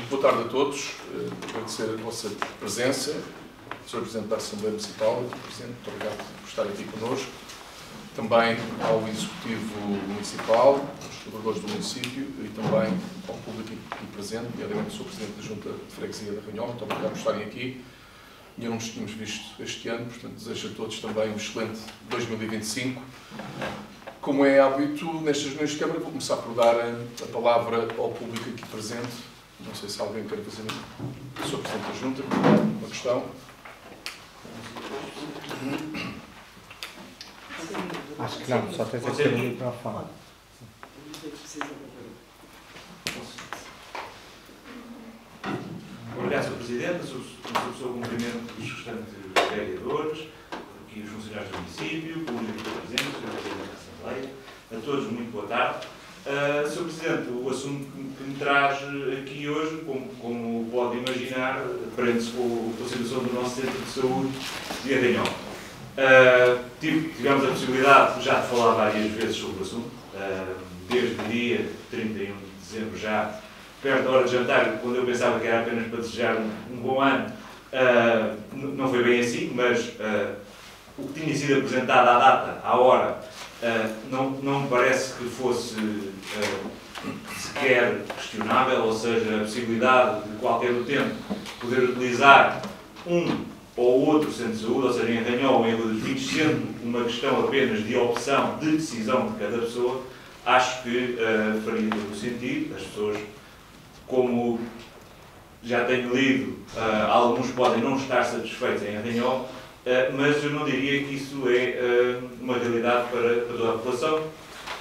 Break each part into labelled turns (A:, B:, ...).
A: Boa tarde a todos. Agradecer a vossa presença. Sr. Presidente da Assembleia Municipal, Sr. Presidente, muito obrigado por estar aqui connosco. Também ao Executivo Municipal, aos colaboradores do município e também ao público aqui presente, nomeadamente o Sr. Presidente da Junta de Freguesia da Ranhola. Muito obrigado por estarem aqui. Ainda não nos tínhamos visto este ano, portanto, desejo a todos também um excelente 2025. Como é hábito, nestas reuniões de Câmara, vou começar por dar a palavra ao público aqui presente. Não sei se alguém quer fazer o Sr. Presidente da Junta, uma questão.
B: Acho que não, só tens que ter um microfone.
C: Obrigado, Sr. Presidente. Sou o cumprimento dos restantes vereadores, aqui os funcionários do município, o público que está presente, o Sr. Presidente da Assembleia. A todos, muito boa tarde. Sr. Presidente, o assunto que me traz aqui hoje, como pode imaginar, prende-se com a situação do nosso Centro de Saúde de Arranhol. Tivemos a possibilidade já de falar várias vezes sobre o assunto, desde o dia 31 de dezembro, já perto da hora de jantar, quando eu pensava que era apenas para desejar um bom ano. Não foi bem assim, mas o que tinha sido apresentado à data, à hora, não me parece que fosse sequer questionável, ou seja, a possibilidade de qualquer utente poder utilizar um ou outro centro de saúde, ou seja, em Arranhol ou em Rua dos Vinhos, sendo uma questão apenas de opção, de decisão de cada pessoa, acho que faria todo o sentido. As pessoas, como já tenho lido, alguns podem não estar satisfeitos em Arranhol, mas eu não diria que isso é uma realidade para toda a população,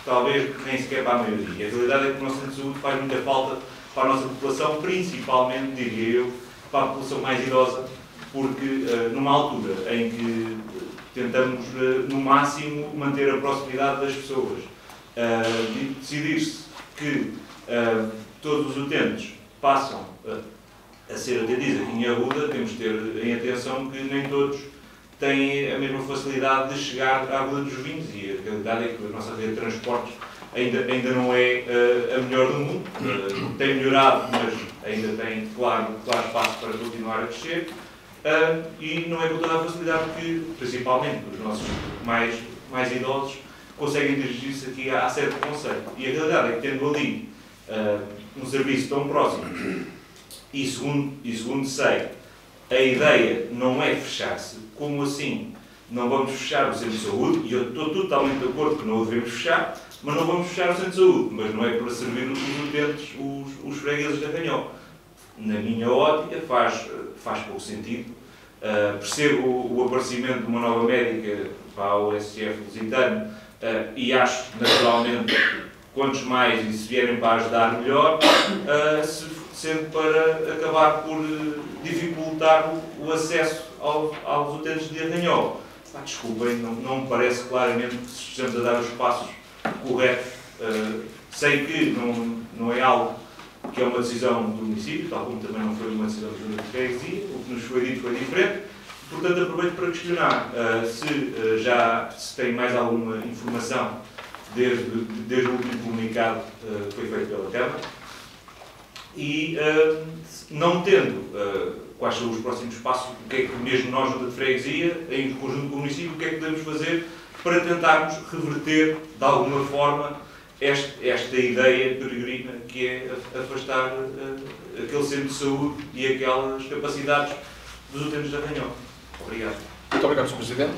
C: talvez nem sequer para a maioria. A realidade é que o nosso centro de saúde faz muita falta para a nossa população, principalmente, diria eu, para a população mais idosa, porque numa altura em que tentamos, no máximo, manter a proximidade das pessoas, decidir-se que todos os utentes passam a ser atendidos aqui em Arruda, temos de ter em atenção que nem todos têm a mesma facilidade de chegar à Rua dos Vinhos, e a realidade é que a nossa rede de transportes ainda não é a melhor do mundo. Tem melhorado, mas ainda tem, claro espaço para continuar a crescer. E não é com toda a facilidade que, principalmente os nossos mais idosos, conseguem dirigir-se aqui à sede do Conselho. E a realidade é que, tendo ali um serviço tão próximo, e segundo sei, a ideia não é fechar-se. Como assim? Não vamos fechar o centro de saúde, e eu estou totalmente de acordo que não o devemos fechar, mas não vamos fechar o centro de saúde, mas não é para servir os utentes, os fregueses de Arranhol. Na minha ótica, faz pouco sentido. Percebo o aparecimento de uma nova médica para a USF Lusitano e acho, naturalmente, quantos mais e se vierem para ajudar, melhor, sendo para acabar por dificultar o acesso aos utentes de Arranhol. Desculpem, não me parece claramente que estejamos a dar os passos corretos. Sei que não é algo que é uma decisão do município, tal como também não foi uma decisão da Junta de Freguesia, o que nos foi dito foi diferente. Portanto, aproveito para questionar se tem mais alguma informação desde o último comunicado que foi feito pela Câmara e, não tendo quais são os próximos passos, o que é que mesmo nós, Junta de Freguesia, em conjunto com o município, o que é que podemos fazer para tentarmos reverter, de alguma forma, esta ideia peregrina que é afastar aquele centro de saúde e aquelas capacidades dos utentes de Arranhol. Obrigado.
A: Muito obrigado, Sr. Presidente.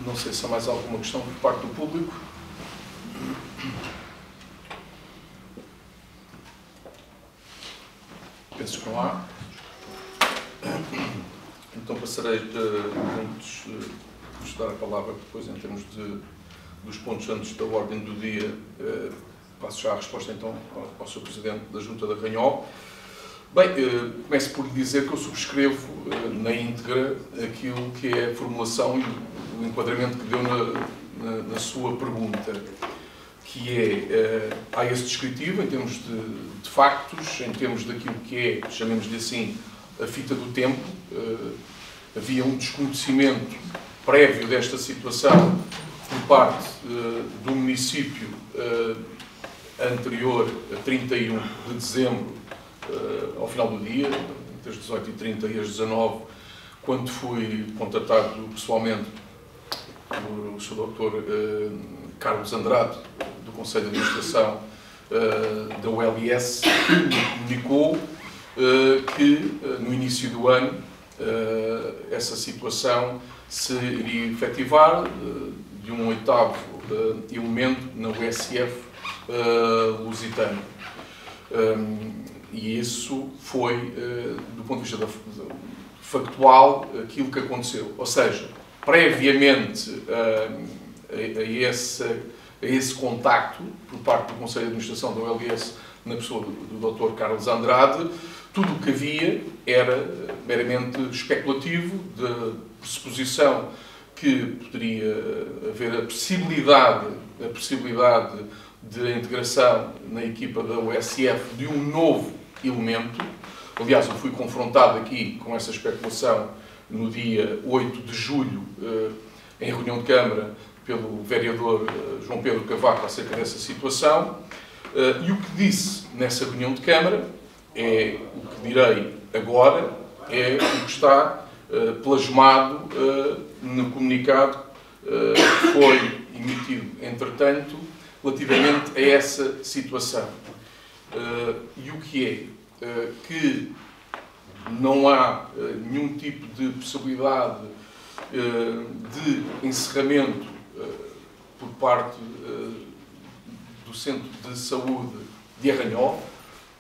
A: Não sei se há mais alguma questão por parte do público. Penso que não há. Então passarei antes de dar a palavra depois em termos dos pontos antes da ordem do dia. Passo já a resposta então ao Sr. Presidente da Junta de Arranhol. Bem, começo por lhe dizer que eu subscrevo na íntegra aquilo que é a formulação e o enquadramento que deu na sua pergunta, que é, há esse descritivo em termos de factos, em termos daquilo que é, chamemos-lhe assim, a fita do tempo. Havia um desconhecimento prévio desta situação por parte do município anterior a 31 de dezembro, ao final do dia, entre as 18h30 e as 19h, quando fui contatado pessoalmente por o Sr. Dr. Carlos Andrade, do Conselho de Administração da ULS, que me comunicou que no início do ano essa situação se iria efetivar de um 8º elemento na USF lusitano. E isso foi, do ponto de vista factual, aquilo que aconteceu. Ou seja, previamente a esse contacto por parte do Conselho de Administração da ULS, na pessoa do Dr. Carlos Andrade, tudo o que havia era meramente especulativo, de pressuposição que poderia haver a possibilidade de integração na equipa da USF de um novo elemento. Aliás, eu fui confrontado aqui com essa especulação no dia 8 de julho, em reunião de Câmara, pelo vereador João Pedro Cavaco acerca dessa situação. E o que disse nessa reunião de Câmara é o que direi agora, é o que está plasmado no comunicado que foi emitido, entretanto, relativamente a essa situação. E o que é? Que não há nenhum tipo de possibilidade de encerramento por parte do Centro de Saúde de Arranhol.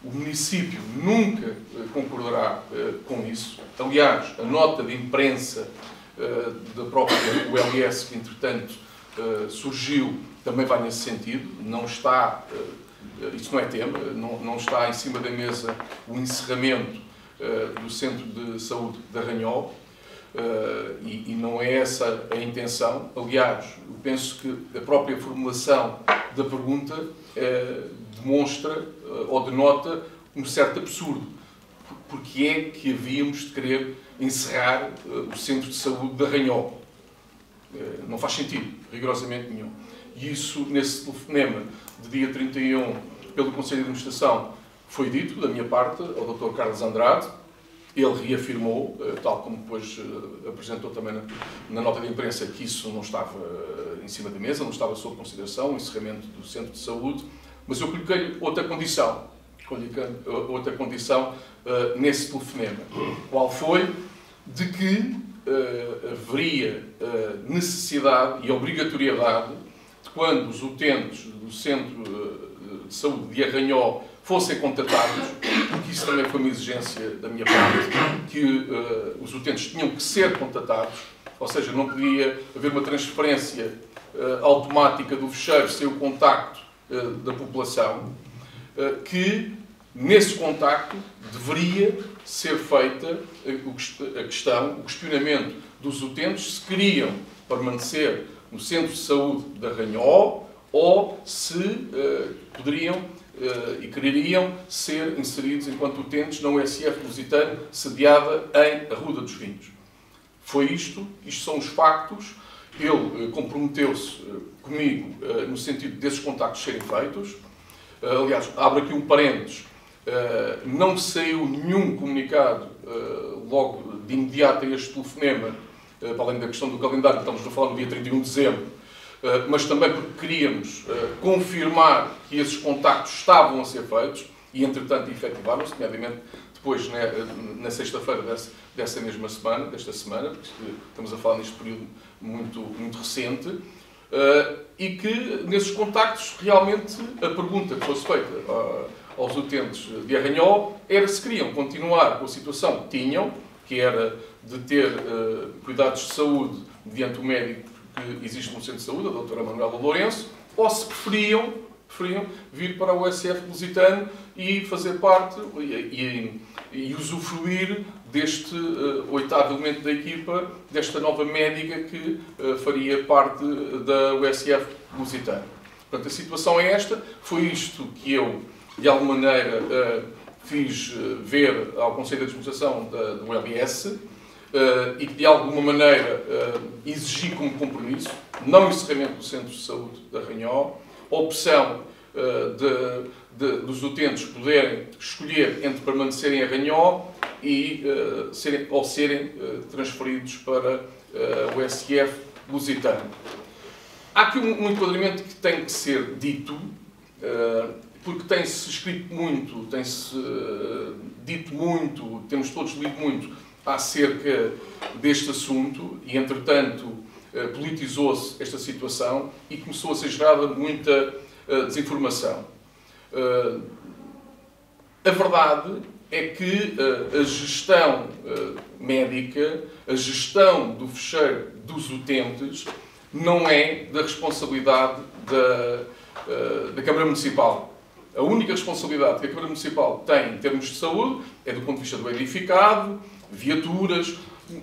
A: O município nunca concordará com isso. Aliás, a nota de imprensa da própria ULS, que entretanto surgiu, também vai nesse sentido. Não está, isso não é tema, não está em cima da mesa o encerramento do Centro de Saúde de Arranhol. E não é essa a intenção. Aliás, eu penso que a própria formulação da pergunta demonstra ou denota um certo absurdo. Porque é que havíamos de querer encerrar o Centro de Saúde de Arranhol? Não faz sentido, rigorosamente nenhum. E isso, nesse telefonema de dia 31, pelo Conselho de Administração, foi dito, da minha parte, ao Dr. Carlos Andrade. Ele reafirmou, tal como depois apresentou também na nota de imprensa, que isso não estava em cima da mesa, não estava sob consideração, o encerramento do Centro de Saúde, mas eu coloquei-lhe outra condição nesse telefonema. Qual foi? De que haveria necessidade e obrigatoriedade de, quando os utentes do Centro de Saúde de Arranhol fossem contatados, porque isso também foi uma exigência da minha parte, que os utentes tinham que ser contatados, ou seja, não podia haver uma transferência automática do fecheiro sem o contacto da população, que nesse contacto deveria ser feita a questão, o questionamento dos utentes se queriam permanecer no Centro de Saúde de Arranhol ou se poderiam e quereriam ser inseridos enquanto utentes na USF Lusitano, sediada em Arruda dos Vinhos. Foi isto são os factos. Ele comprometeu-se comigo no sentido desses contactos serem feitos. Aliás, abro aqui um parênteses, não saiu nenhum comunicado logo de imediato a este telefonema, para além da questão do calendário, que estamos a falar no dia 31 de dezembro, mas também porque queríamos confirmar que esses contactos estavam a ser feitos e, entretanto, efetivaram-se, nomeadamente depois, na sexta-feira desta semana, porque estamos a falar neste período muito recente, e que, nesses contactos, realmente, a pergunta que fosse feita aos utentes de Arranhol era se queriam continuar com a situação que tinham, que era de ter cuidados de saúde mediante o médico que existe no Centro de Saúde, a doutora Manuela Lourenço, ou se preferiam vir para o USF Lusitano e fazer parte e usufruir deste 8º elemento da equipa, desta nova médica que faria parte da USF Lusitano. Portanto, a situação é esta. Foi isto que eu, de alguma maneira, fiz ver ao Conselho de Administração do ULS, e que de alguma maneira exigi como compromisso, não o encerramento do Centro de Saúde de Arranhol, a opção dos utentes poderem escolher entre permanecerem em Arranhó ou serem transferidos para o SF lusitano. Há aqui um enquadramento que tem que ser dito, porque tem-se escrito muito, tem-se dito muito, temos todos lido muito acerca deste assunto e, entretanto, politizou-se esta situação e começou a ser gerada muita desinformação. A verdade é que a gestão médica, a gestão do fecheiro dos utentes, não é da responsabilidade da Câmara Municipal. A única responsabilidade que a Câmara Municipal tem em termos de saúde é do ponto de vista do edificado, viaturas,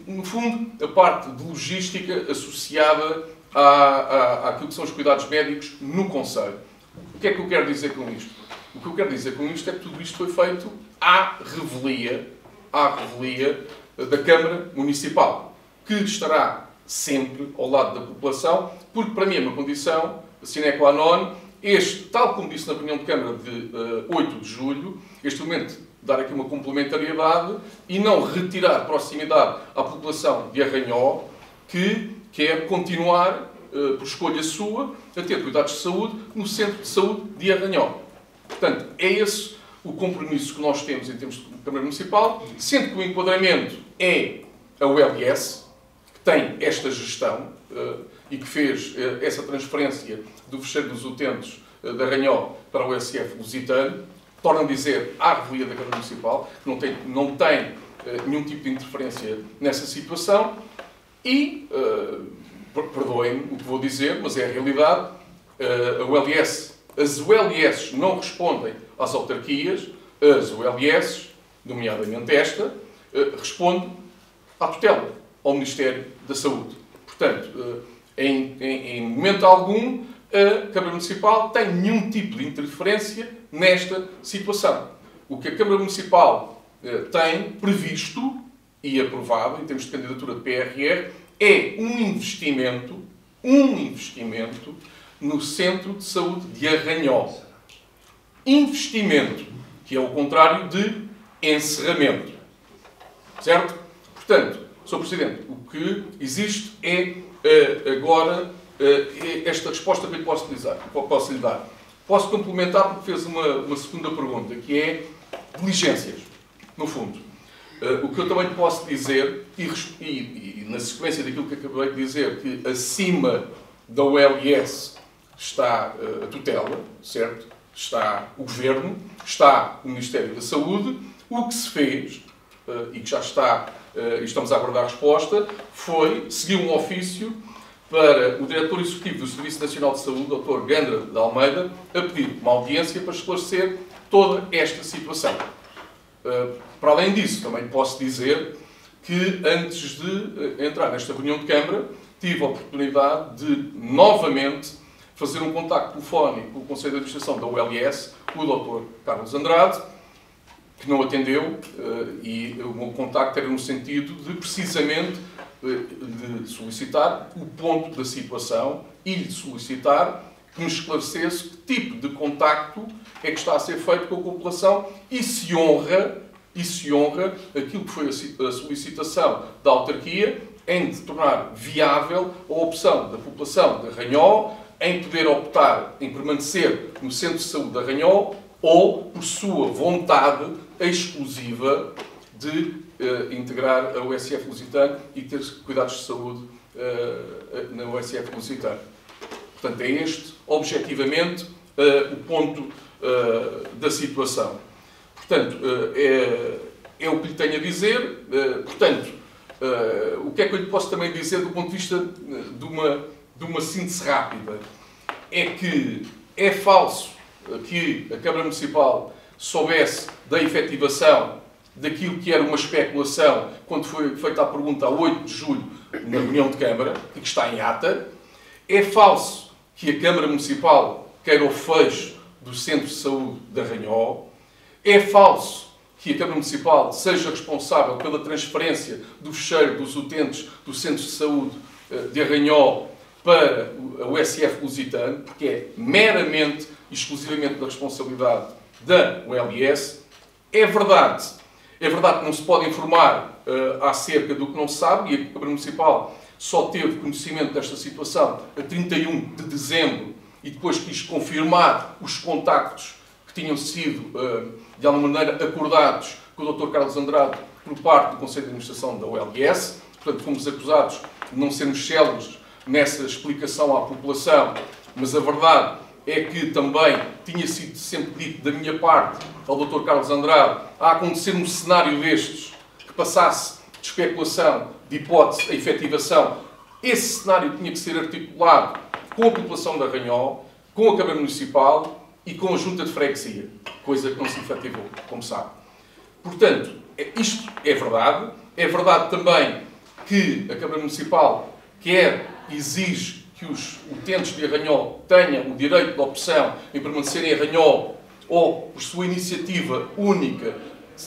A: no fundo, a parte de logística associada àquilo que são os cuidados médicos no concelho. O que é que eu quero dizer com isto? O que eu quero dizer com isto é que tudo isto foi feito à revelia da Câmara Municipal, que estará sempre ao lado da população, porque para mim é uma condição sine qua non, tal como disse na reunião de Câmara de 8 de julho, este momento dar aqui uma complementariedade e não retirar proximidade à população de Arranhó, que quer continuar, por escolha sua, a ter cuidados de saúde no Centro de Saúde de Arranhó. Portanto, é esse o compromisso que nós temos em termos de Câmara Municipal, sendo que o enquadramento é a ULS, que tem esta gestão e que fez essa transferência do fecheiro dos utentes de Arranhó para o SF lusitano. Tornam a dizer à revelia da Câmara Municipal, que não tem nenhum tipo de interferência nessa situação e, perdoem-me o que vou dizer, mas é a realidade, as ULS não respondem às autarquias, as ULS, nomeadamente esta, respondem à tutela, ao Ministério da Saúde. Portanto, em momento algum, a Câmara Municipal tem nenhum tipo de interferência nesta situação. O que a Câmara Municipal tem previsto e aprovado, em termos de candidatura de PRR, é um investimento no Centro de Saúde de Arranhó. Investimento, que é o contrário de encerramento. Certo? Portanto, Sr. Presidente, o que existe é agora esta resposta que eu posso lhe dar. Posso complementar porque fez uma segunda pergunta, que é diligências, no fundo. O que eu também posso dizer, e na sequência daquilo que acabei de dizer, que acima da ULS está a tutela, certo? Está o Governo, está o Ministério da Saúde. O que se fez, e que já está, e estamos a aguardar a resposta, foi seguir um ofício para o Diretor Executivo do Serviço Nacional de Saúde, Dr. Gandra de Almeida, a pedir uma audiência para esclarecer toda esta situação. Para além disso, também posso dizer que, antes de entrar nesta reunião de Câmara, tive a oportunidade de, novamente, fazer um contacto telefónico com o Conselho de Administração da ULS, o Dr. Carlos Andrade, que não atendeu, e o meu contacto era no sentido de, precisamente, de solicitar o ponto da situação e de solicitar que me esclarecesse que tipo de contacto é que está a ser feito com a população e se honra aquilo que foi a solicitação da autarquia em de tornar viável a opção da população de Arranhó em poder optar em permanecer no Centro de Saúde de Arranhó ou por sua vontade exclusiva de integrar a USF Lusitano e ter cuidados de saúde na USF Lusitano. Portanto, é este, objetivamente, o ponto da situação. Portanto, é o que lhe tenho a dizer. Portanto, o que é que eu lhe posso também dizer do ponto de vista de uma síntese rápida? É que é falso que a Câmara Municipal soubesse da efetivação daquilo que era uma especulação quando foi feita a pergunta a 8 de julho na reunião de Câmara, e que está em ata. É falso que a Câmara Municipal queira o fecho do Centro de Saúde de Arranhó. É falso que a Câmara Municipal seja responsável pela transferência do fecheiro dos utentes do Centro de Saúde de Arranhó para a USF Lusitano, porque é meramente exclusivamente da responsabilidade da ULS. É verdade que não se pode informar acerca do que não se sabe, e a Câmara Municipal só teve conhecimento desta situação a 31 de dezembro e depois quis confirmar os contactos que tinham sido, de alguma maneira, acordados com o Dr. Carlos Andrade por parte do Conselho de Administração da ULS. Portanto, fomos acusados de não sermos céleres nessa explicação à população, mas a verdade é que também tinha sido sempre dito da minha parte ao Dr. Carlos Andrade, a acontecer um cenário destes, que passasse de especulação, de hipótese a efetivação, esse cenário tinha que ser articulado com a população da Arranhol, com a Câmara Municipal e com a Junta de Freguesia, coisa que não se efetivou, como sabe. Portanto, isto é verdade. É verdade também que a Câmara Municipal quer e exige que os utentes de Arranhol tenham o direito de opção em permanecer em Arranhol ou, por sua iniciativa única,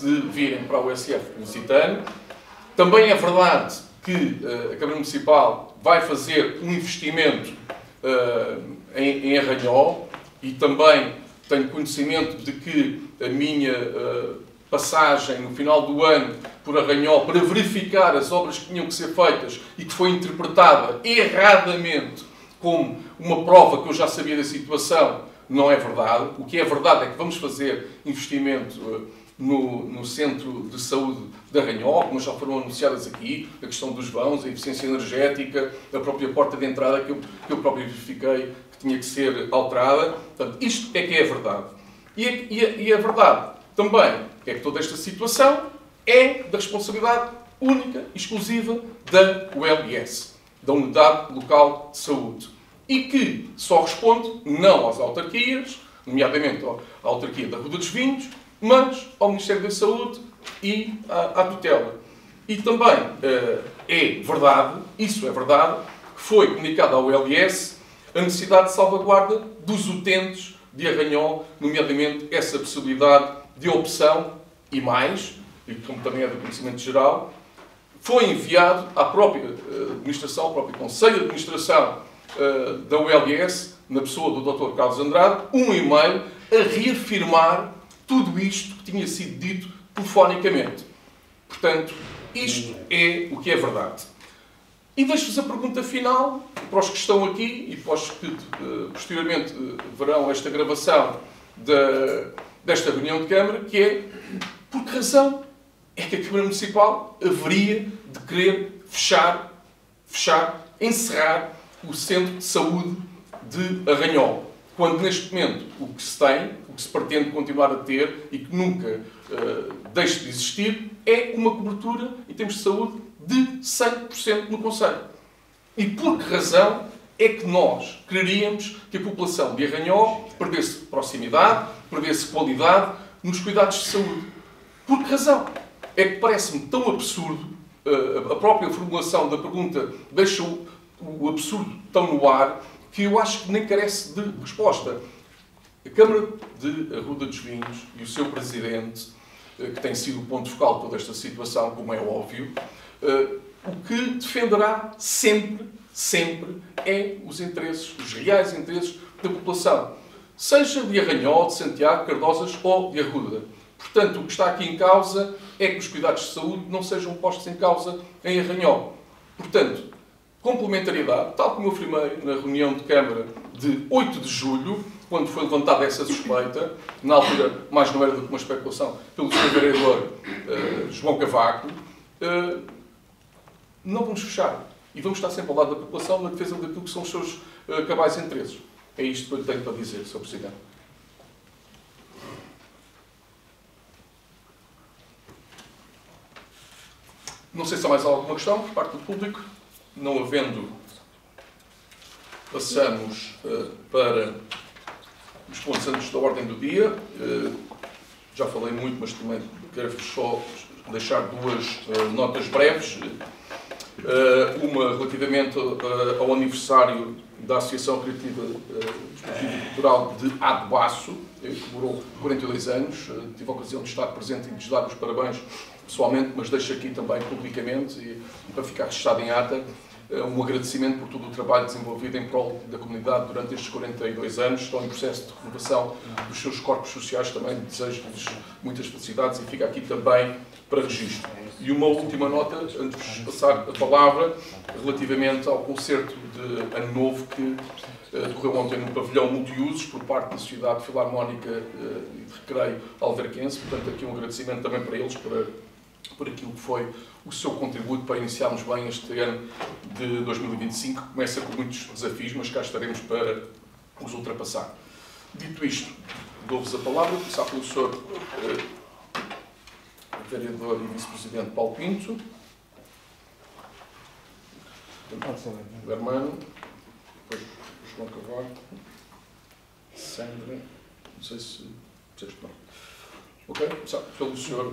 A: de virem para o USF Lusitano. Também é verdade que a Câmara Municipal vai fazer um investimento em Arranhol e também tenho conhecimento de que a minha passagem no final do ano por Arranhol para verificar as obras que tinham que ser feitas e que foi interpretada erradamente como uma prova que eu já sabia da situação, não é verdade. O que é verdade é que vamos fazer investimento no Centro de Saúde de Arranhol, como já foram anunciadas aqui, a questão dos vãos, a eficiência energética, a própria porta de entrada que eu próprio verifiquei que tinha que ser alterada. Portanto, isto é que é a verdade. E a verdade também é que toda esta situação é da responsabilidade única e exclusiva da ULS, da Unidade Local de Saúde, e que só responde não às autarquias, nomeadamente à autarquia da Rua dos Vinhos, mas ao Ministério da Saúde e à tutela. E também é verdade, isso é verdade, que foi comunicado à ULS a necessidade de salvaguarda dos utentes de Arranhol, nomeadamente essa possibilidade de opção e mais, e como também é do conhecimento geral, foi enviado à própria administração, ao próprio Conselho de Administração da ULS, na pessoa do Dr. Carlos Andrade, um e-mail a reafirmar tudo isto que tinha sido dito telefonicamente. Portanto, isto é o que é verdade. E deixo-vos a pergunta final, para os que estão aqui e para os que posteriormente verão esta gravação desta reunião de Câmara, que é: por que razão é que a Câmara Municipal haveria de querer encerrar o Centro de Saúde de Arranhol, quando neste momento o que se tem, o que se pretende continuar a ter e que nunca deixe de existir, é uma cobertura em termos de saúde de 100% no concelho? E por que razão é que nós quereríamos que a população de Arranhol perdesse proximidade, perdesse qualidade nos cuidados de saúde? Por que razão? É que parece-me tão absurdo, a própria formulação da pergunta deixa o absurdo tão no ar, que eu acho que nem carece de resposta. A Câmara de Arruda dos Vinhos e o seu Presidente, que tem sido o ponto focal de toda esta situação, como é óbvio, o que defenderá sempre é os interesses, os reais interesses da população, seja de Arranhol, de Santiago, Cardosas ou de Arruda. Portanto, o que está aqui em causa é que os cuidados de saúde não sejam postos em causa em Arranhol. Portanto, complementariedade, tal como eu afirmei na reunião de Câmara de 8 de julho, quando foi levantada essa suspeita, na altura mais não era do que uma especulação, pelo Sr. Vereador João Cavaco, não vamos fechar. E vamos estar sempre ao lado da população na defesa daquilo que são os seus cabais interesses. É isto que eu lhe tenho para dizer, Sr. Presidente. Não sei se há mais alguma questão por parte do público. Não havendo, passamos para os pontos antes da ordem do dia. Já falei muito, mas também quero só deixar duas notas breves. Uma relativamente ao aniversário da Associação Recreativa Desportiva e Cultural de Adebaço, que comemorou 42 anos. Tive a ocasião de estar presente e de lhes dar os parabéns pessoalmente, mas deixo aqui também publicamente, e para ficar registado em ata, um agradecimento por todo o trabalho desenvolvido em prol da comunidade durante estes 42 anos. Estão em processo de renovação dos seus corpos sociais, também desejo-lhes muitas felicidades e fica aqui também para registro. E uma última nota, antes de passar a palavra, relativamente ao concerto de Ano Novo que decorreu ontem no pavilhão multiusos por parte da Sociedade Filarmónica e de Recreio Alverquense. Portanto, aqui um agradecimento também para eles por aquilo que foi o seu contributo para iniciarmos bem este ano de 2025. Começa com muitos desafios, mas cá estaremos para os ultrapassar. Dito isto, dou-vos a palavra, começar pelo Sr. Vereador e Vice-Presidente Paulo Pinto. O Hermano, depois o João Carvalho, Sandra, não sei se não. Ok, pelo Sr.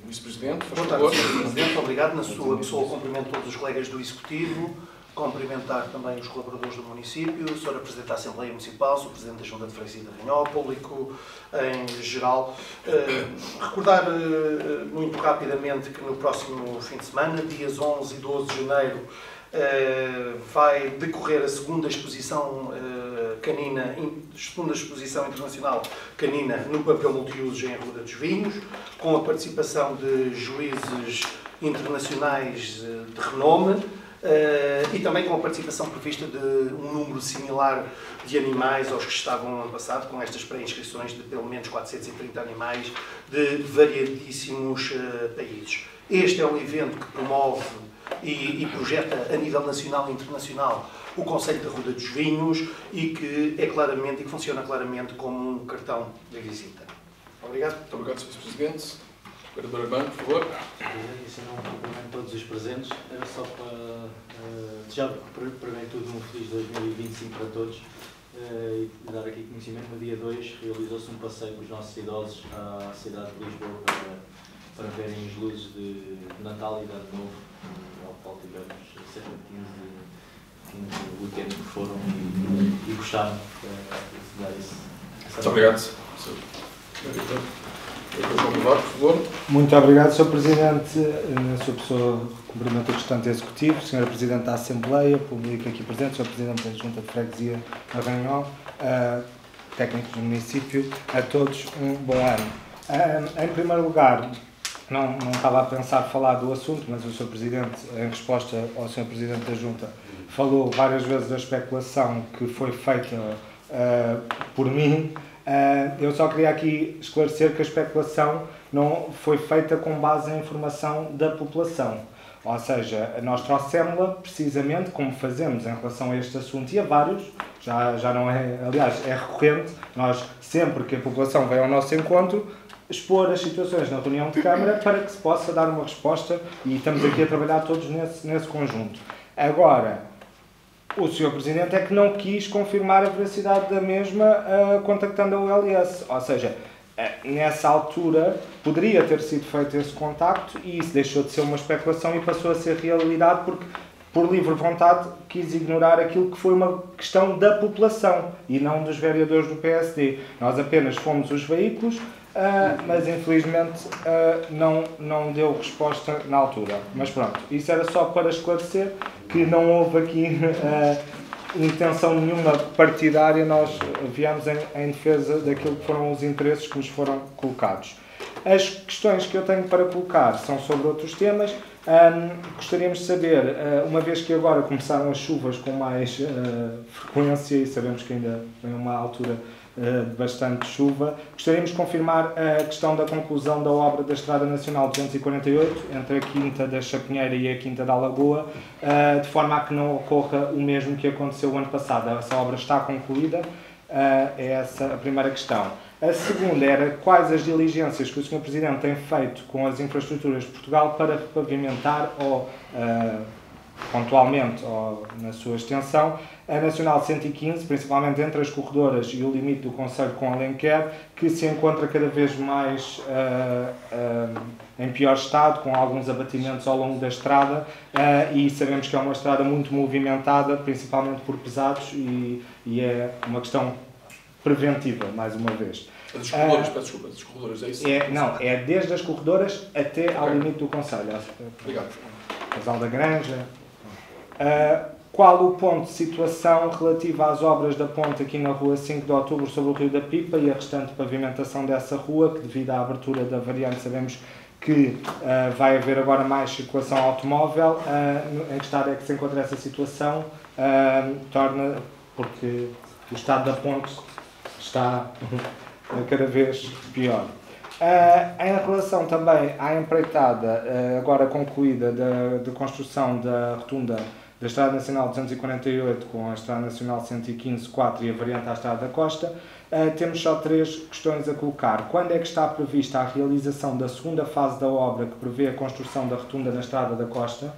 A: Vice-Presidente, faz favor.
D: Boa tarde, Sr. Presidente. Obrigado. Na sua pessoa, cumprimento todos os colegas do Executivo, cumprimentar também os colaboradores do município, o Sr. Presidente da Assembleia Municipal, o Sr. Presidente da Junta de Freguesia de Arranhol, público em geral. Recordar muito rapidamente que no próximo fim de semana, dias 11 e 12 de janeiro, vai decorrer a segunda exposição canina, segunda exposição internacional canina no papel multiusos em Arruda dos Vinhos, com a participação de juízes internacionais de renome e também com a participação prevista de um número similar de animais aos que estavam no ano passado, com estas pré-inscrições de pelo menos 430 animais de variadíssimos países. Este é um evento que promove e projeta a nível nacional e internacional o conceito da Arruda dos Vinhos e que é claramente e que funciona claramente como um cartão de visita. Obrigado.
A: Muito obrigado, Sr. Vice-Presidente. Vereador Hermano, por favor.
E: Isso não cumprimento todos os presentes. Era só para desejar, primeiro tudo, um feliz 2025 para todos e dar aqui conhecimento. No dia 2 realizou-se um passeio com os nossos idosos à cidade de Lisboa para verem as luzes de Natal e de Ano Novo, ao qual tivemos cerca de 15 weekends que foram e gostaram de dar isso.
A: Muito obrigado, Sr. Vereador. Por favor.
B: Muito obrigado, Sr. Presidente, na sua pessoa, cumprimento o restante Executivo, Sra. Presidente da Assembleia, público aqui presente, Sr. Presidente da Junta de Freguesia de Arranhol, técnicos do município, a todos um bom ano. Em primeiro lugar, não estava a pensar falar do assunto, mas o Sr. Presidente, em resposta ao Sr. Presidente da Junta, falou várias vezes da especulação que foi feita por mim. Eu só queria aqui esclarecer que a especulação não foi feita com base em informação da população. Ou seja, nós trouxemos-la precisamente como fazemos em relação a este assunto e a vários, já não é, aliás, é recorrente, nós sempre que a população vem ao nosso encontro, expor as situações na reunião de Câmara para que se possa dar uma resposta e estamos aqui a trabalhar todos nesse conjunto. Agora, o Sr. Presidente é que não quis confirmar a veracidade da mesma contactando a OLS, ou seja, nessa altura poderia ter sido feito esse contacto e isso deixou de ser uma especulação e passou a ser realidade porque, por livre vontade, quis ignorar aquilo que foi uma questão da população e não dos vereadores do PSD. Nós apenas fomos os veículos, mas infelizmente não deu resposta na altura. Mas pronto, isso era só para esclarecer que não houve aqui intenção nenhuma partidária, nós viemos em defesa daquilo que foram os interesses que nos foram colocados. As questões que eu tenho para colocar são sobre outros temas. Gostaríamos de saber, uma vez que agora começaram as chuvas com mais frequência e sabemos que ainda vem uma altura de bastante chuva, gostaríamos de confirmar a questão da conclusão da obra da Estrada Nacional 248 entre a Quinta da Chapinheira e a Quinta da Alagoa, de forma a que não ocorra o mesmo que aconteceu o ano passado. Essa obra está concluída, é essa a primeira questão. A segunda era quais as diligências que o Sr. Presidente tem feito com as infraestruturas de Portugal para pavimentar ou pontualmente ou na sua extensão a Nacional 115, principalmente entre as corredoras e o limite do concelho com Alenquer, que se encontra cada vez mais em pior estado, com alguns abatimentos ao longo da estrada, e sabemos que é uma estrada muito movimentada, principalmente por pesados, e é uma questão preventiva, mais uma vez.
A: As corredoras, peço desculpa, as corredoras, é isso?
B: Não, é desde as corredoras até ao limite do concelho.
A: Obrigado.
B: Casal da Granja. Qual o ponto de situação relativo às obras da ponte aqui na rua 5 de Outubro sobre o Rio da Pipa e a restante pavimentação dessa rua, que devido à abertura da variante sabemos que vai haver agora mais circulação automóvel. Em que estado é que se encontra essa situação? Porque o estado da ponte está cada vez pior. Em relação também à empreitada agora concluída de construção da rotunda da Estrada Nacional 248 com a Estrada Nacional 115/4 e a variante à Estrada da Costa, temos só 3 questões a colocar. Quando é que está prevista a realização da segunda fase da obra que prevê a construção da rotunda na Estrada da Costa,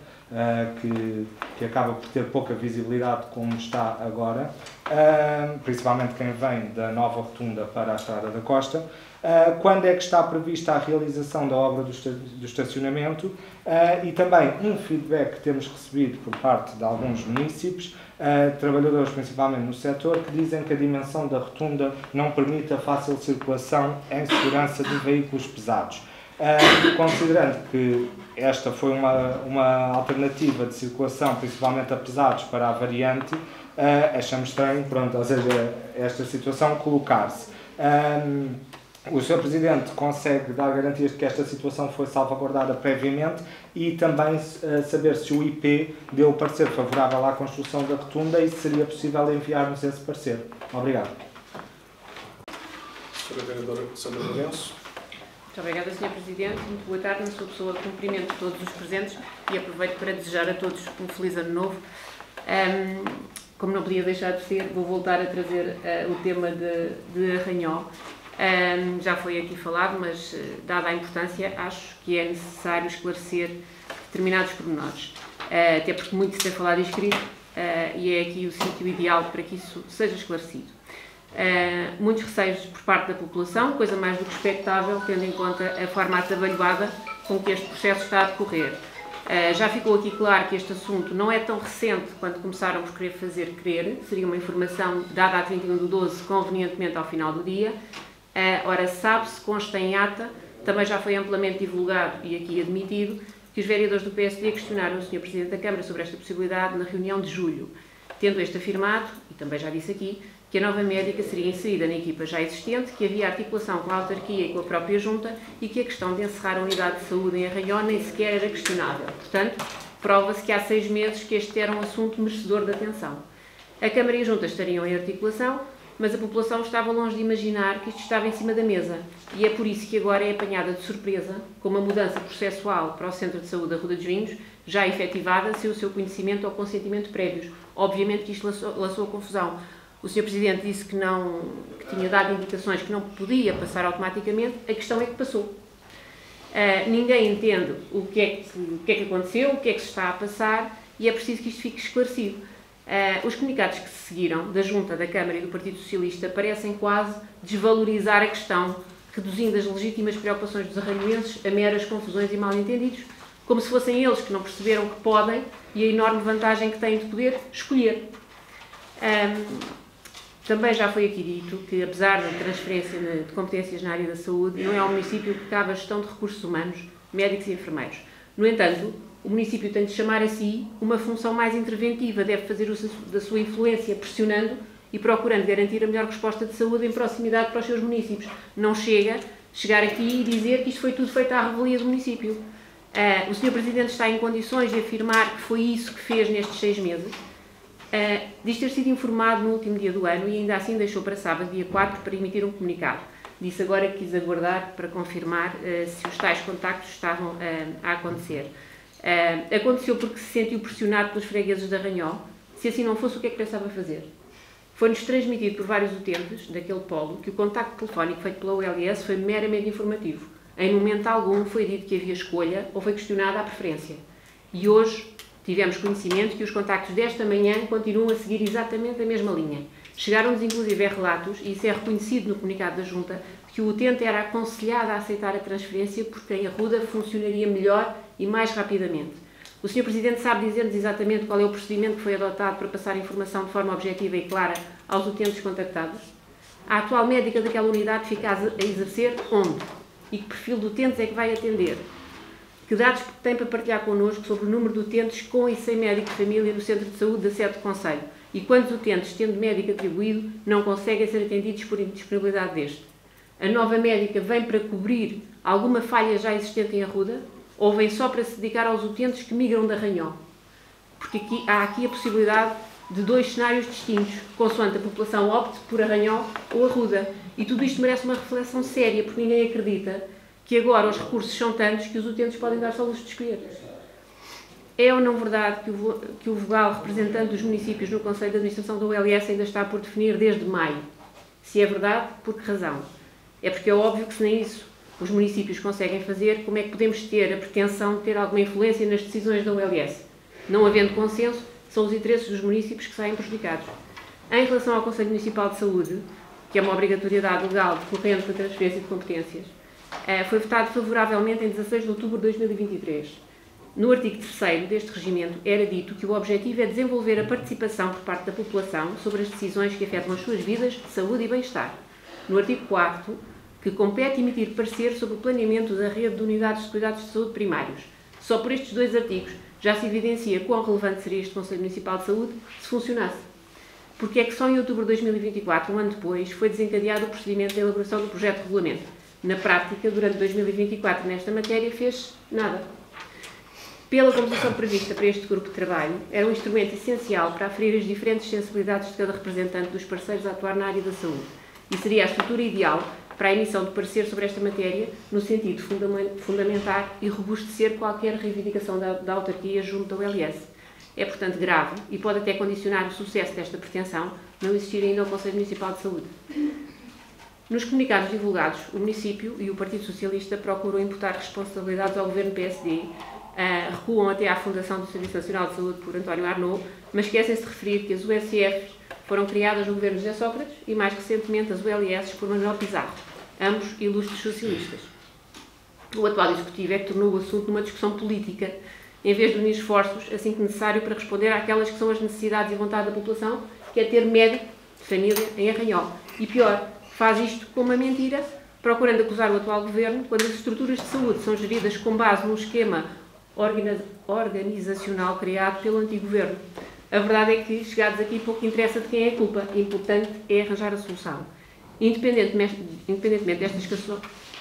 B: que acaba por ter pouca visibilidade como está agora, principalmente quem vem da nova rotunda para a Estrada da Costa? Quando é que está prevista a realização da obra do estacionamento? E também um feedback que temos recebido por parte de alguns municípios, trabalhadores principalmente no setor, que dizem que a dimensão da rotunda não permite a fácil circulação em segurança de veículos pesados. Considerando que esta foi uma alternativa de circulação, principalmente a pesados, para a variante, achamos estranho, ou seja, esta situação colocar-se. O Sr. Presidente consegue dar garantias de que esta situação foi salvaguardada previamente e também saber se o IP deu o parecer favorável à construção da rotunda e se seria possível enviar-nos esse parecer. Obrigado.
A: Sra. Vereadora Sandra Lourenço.
F: Muito obrigada, Sr. Presidente. Muito boa tarde. Sou pessoa, cumprimento todos os presentes e aproveito para desejar a todos um feliz ano novo. Como não podia deixar de ser, vou voltar a trazer o tema de Arranhó. Já foi aqui falado, mas dada a importância, acho que é necessário esclarecer determinados pormenores. Até porque muito se tem falado e escrito e é aqui o sítio ideal para que isso seja esclarecido. Muitos receios por parte da população, coisa mais do que expectável, tendo em conta a forma atabalhoada com que este processo está a decorrer. Já ficou aqui claro que este assunto não é tão recente quanto começaram por querer fazer crer, seria uma informação dada a 31/12, convenientemente ao final do dia. Ora, sabe-se, consta em ata, também já foi amplamente divulgado e aqui admitido, que os vereadores do PSD questionaram o Sr. Presidente da Câmara sobre esta possibilidade na reunião de julho, tendo este afirmado, e também já disse aqui, que a nova médica seria inserida na equipa já existente, que havia articulação com a autarquia e com a própria Junta e que a questão de encerrar a unidade de saúde em Arranhó nem sequer era questionável. Portanto, prova-se que há 6 meses que este era um assunto merecedor de atenção. A Câmara e a Junta estariam em articulação, mas a população estava longe de imaginar que isto estava em cima da mesa e é por isso que agora é apanhada de surpresa com uma mudança processual para o Centro de Saúde da Ruda dos Vinhos, já efetivada sem o seu conhecimento ou consentimento prévios. Obviamente que isto lançou confusão. O Sr. Presidente disse que tinha dado indicações que não podia passar automaticamente, a questão é que passou. Ninguém entende o que é que aconteceu, o que é que se está a passar e é preciso que isto fique esclarecido. Os comunicados que se seguiram da Junta, da Câmara e do Partido Socialista parecem quase desvalorizar a questão, reduzindo as legítimas preocupações dos arranhoenses a meras confusões e mal-entendidos, como se fossem eles que não perceberam que podem e a enorme vantagem que têm de poder escolher. Também já foi aqui dito que, apesar da transferência de competências na área da saúde, não é um município que cabe a gestão de recursos humanos, médicos e enfermeiros. No entanto, o município tem de chamar a si uma função mais interventiva, deve fazer uso da sua influência pressionando e procurando garantir a melhor resposta de saúde em proximidade para os seus municípios. Não chegar aqui e dizer que isto foi tudo feito à revelia do município. O Sr. Presidente está em condições de afirmar que foi isso que fez nestes 6 meses. Diz ter sido informado no último dia do ano e ainda assim deixou para sábado, dia 4, para emitir um comunicado. Disse agora que quis aguardar para confirmar se os tais contactos estavam a acontecer. Aconteceu porque se sentiu pressionado pelos fregueses de Arranhó. Se assim não fosse, o que é que pensava fazer? Foi-nos transmitido por vários utentes daquele polo que o contacto telefónico feito pela ULS foi meramente informativo. Em momento algum foi dito que havia escolha ou foi questionada a preferência. E hoje tivemos conhecimento que os contactos desta manhã continuam a seguir exatamente a mesma linha. Chegaram-nos inclusive relatos, e isso é reconhecido no comunicado da Junta, que o utente era aconselhado a aceitar a transferência porque em Arruda funcionaria melhor e mais rapidamente. O Sr. Presidente sabe dizer-nos exatamente qual é o procedimento que foi adotado para passar a informação de forma objetiva e clara aos utentes contactados? A atual médica daquela unidade fica a exercer onde? E que perfil de utentes é que vai atender? Que dados tem para partilhar connosco sobre o número de utentes com e sem médico de família no centro de saúde da sede do Conselho? E quantos utentes, tendo médico atribuído, não conseguem ser atendidos por indisponibilidade deste? A nova médica vem para cobrir alguma falha já existente em Arruda? Ou vem só para se dedicar aos utentes que migram da Ranhó? Porque há aqui a possibilidade de 2 cenários distintos, consoante a população opte por Arranhó ou Arruda. E tudo isto merece uma reflexão séria, porque ninguém acredita que agora os recursos são tantos que os utentes podem dar só o luxo de escolher. É ou não verdade que o vogal representante dos municípios no Conselho de Administração da ULS ainda está por definir desde maio? Se é verdade, por que razão? É porque é óbvio que se nem isso os municípios conseguem fazer, como é que podemos ter a pretensão de ter alguma influência nas decisões da ULS? Não havendo consenso, são os interesses dos municípios que saem prejudicados. Em relação ao Conselho Municipal de Saúde, que é uma obrigatoriedade legal decorrente da transferência de competências, foi votado favoravelmente em 16 de outubro de 2023. No artigo 3º deste regimento era dito que o objetivo é desenvolver a participação por parte da população sobre as decisões que afetam as suas vidas, saúde e bem-estar. No artigo 4º, que compete emitir parecer sobre o planeamento da rede de unidades de cuidados de saúde primários. Só por estes 2 artigos já se evidencia quão relevante seria este Conselho Municipal de Saúde se funcionasse. Porque é que só em outubro de 2024, um ano depois, foi desencadeado o procedimento de elaboração do projeto de regulamento. Na prática, durante 2024, nesta matéria, fez nada. Pela composição prevista para este grupo de trabalho, era um instrumento essencial para aferir as diferentes sensibilidades de cada representante dos parceiros a atuar na área da saúde. E seria a estrutura ideal para a emissão de parecer sobre esta matéria, no sentido de fundamentar e robustecer qualquer reivindicação da autarquia junto da ULS. É, portanto, grave e pode até condicionar o sucesso desta pretensão não existir ainda o Conselho Municipal de Saúde. Nos comunicados divulgados, o município e o Partido Socialista procuram imputar responsabilidades ao governo PSD, recuam até à fundação do Serviço Nacional de Saúde por António Arnaud, mas esquecem-se de referir que as USFs foram criadas no governo de José Sócrates e, mais recentemente, as ULS por Manuel Pizarro, ambos ilustres socialistas. O atual Executivo é que tornou o assunto numa discussão política, em vez de unir esforços, assim que necessário, para responder àquelas que são as necessidades e vontade da população, que é ter médico de família em Arranhol. E pior, faz isto com uma mentira, procurando acusar o atual governo, quando as estruturas de saúde são geridas com base num esquema organizacional criado pelo antigo governo. A verdade é que, chegados aqui, pouco interessa de quem é a culpa. O importante é arranjar a solução. Independentemente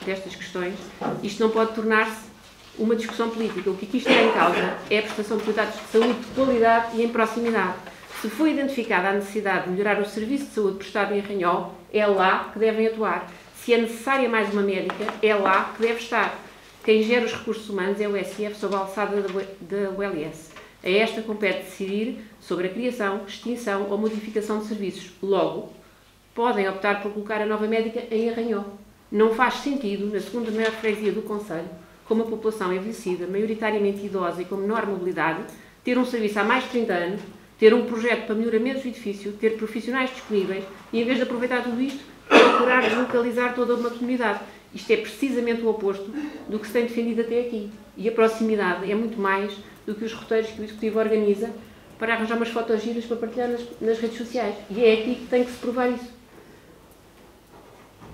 F: destas questões, isto não pode tornar-se uma discussão política. O que aqui está em causa é a prestação de cuidados de saúde de qualidade e em proximidade. Se foi identificada a necessidade de melhorar o serviço de saúde prestado em Arranhol, é lá que devem atuar. Se é necessária mais uma médica, é lá que deve estar. Quem gera os recursos humanos é o SF sob a alçada da ULS. A esta compete decidir sobre a criação, extinção ou modificação de serviços. Logo, podem optar por colocar a nova médica em Arranhol. Não faz sentido, na segunda maior freguesia do Conselho, com uma população envelhecida, maioritariamente idosa e com menor mobilidade, ter um serviço há mais de 30 anos, ter um projeto para melhoramento do edifício, ter profissionais disponíveis e, em vez de aproveitar tudo isto, procurar deslocalizar toda uma comunidade. Isto é precisamente o oposto do que se tem defendido até aqui. E a proximidade é muito mais do que os roteiros que o Executivo organiza para arranjar umas fotogiras para partilhar nas redes sociais. E é aqui que tem que se provar isso.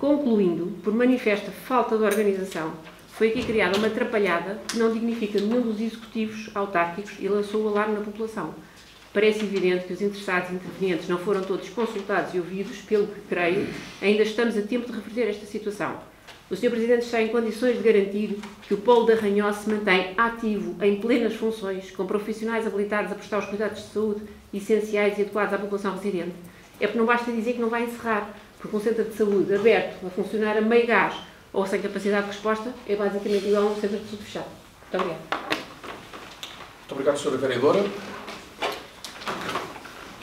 F: Concluindo, por manifesta falta de organização, foi aqui criada uma atrapalhada que não dignifica nenhum dos executivos autárquicos e lançou o alarme na população. Parece evidente que os interessados e intervenientes não foram todos consultados e ouvidos, pelo que creio, ainda estamos a tempo de reverter esta situação. O Sr. Presidente está em condições de garantir que o Polo de Arranhol se mantém ativo, em plenas funções, com profissionais habilitados a prestar os cuidados de saúde essenciais e adequados à população residente. É porque não basta dizer que não vai encerrar, porque um centro de saúde aberto a funcionar a meio gás ou sem capacidade de resposta é basicamente igual a um centro de saúde fechado. Muito obrigada.
A: Muito obrigado, Sra. Vereadora.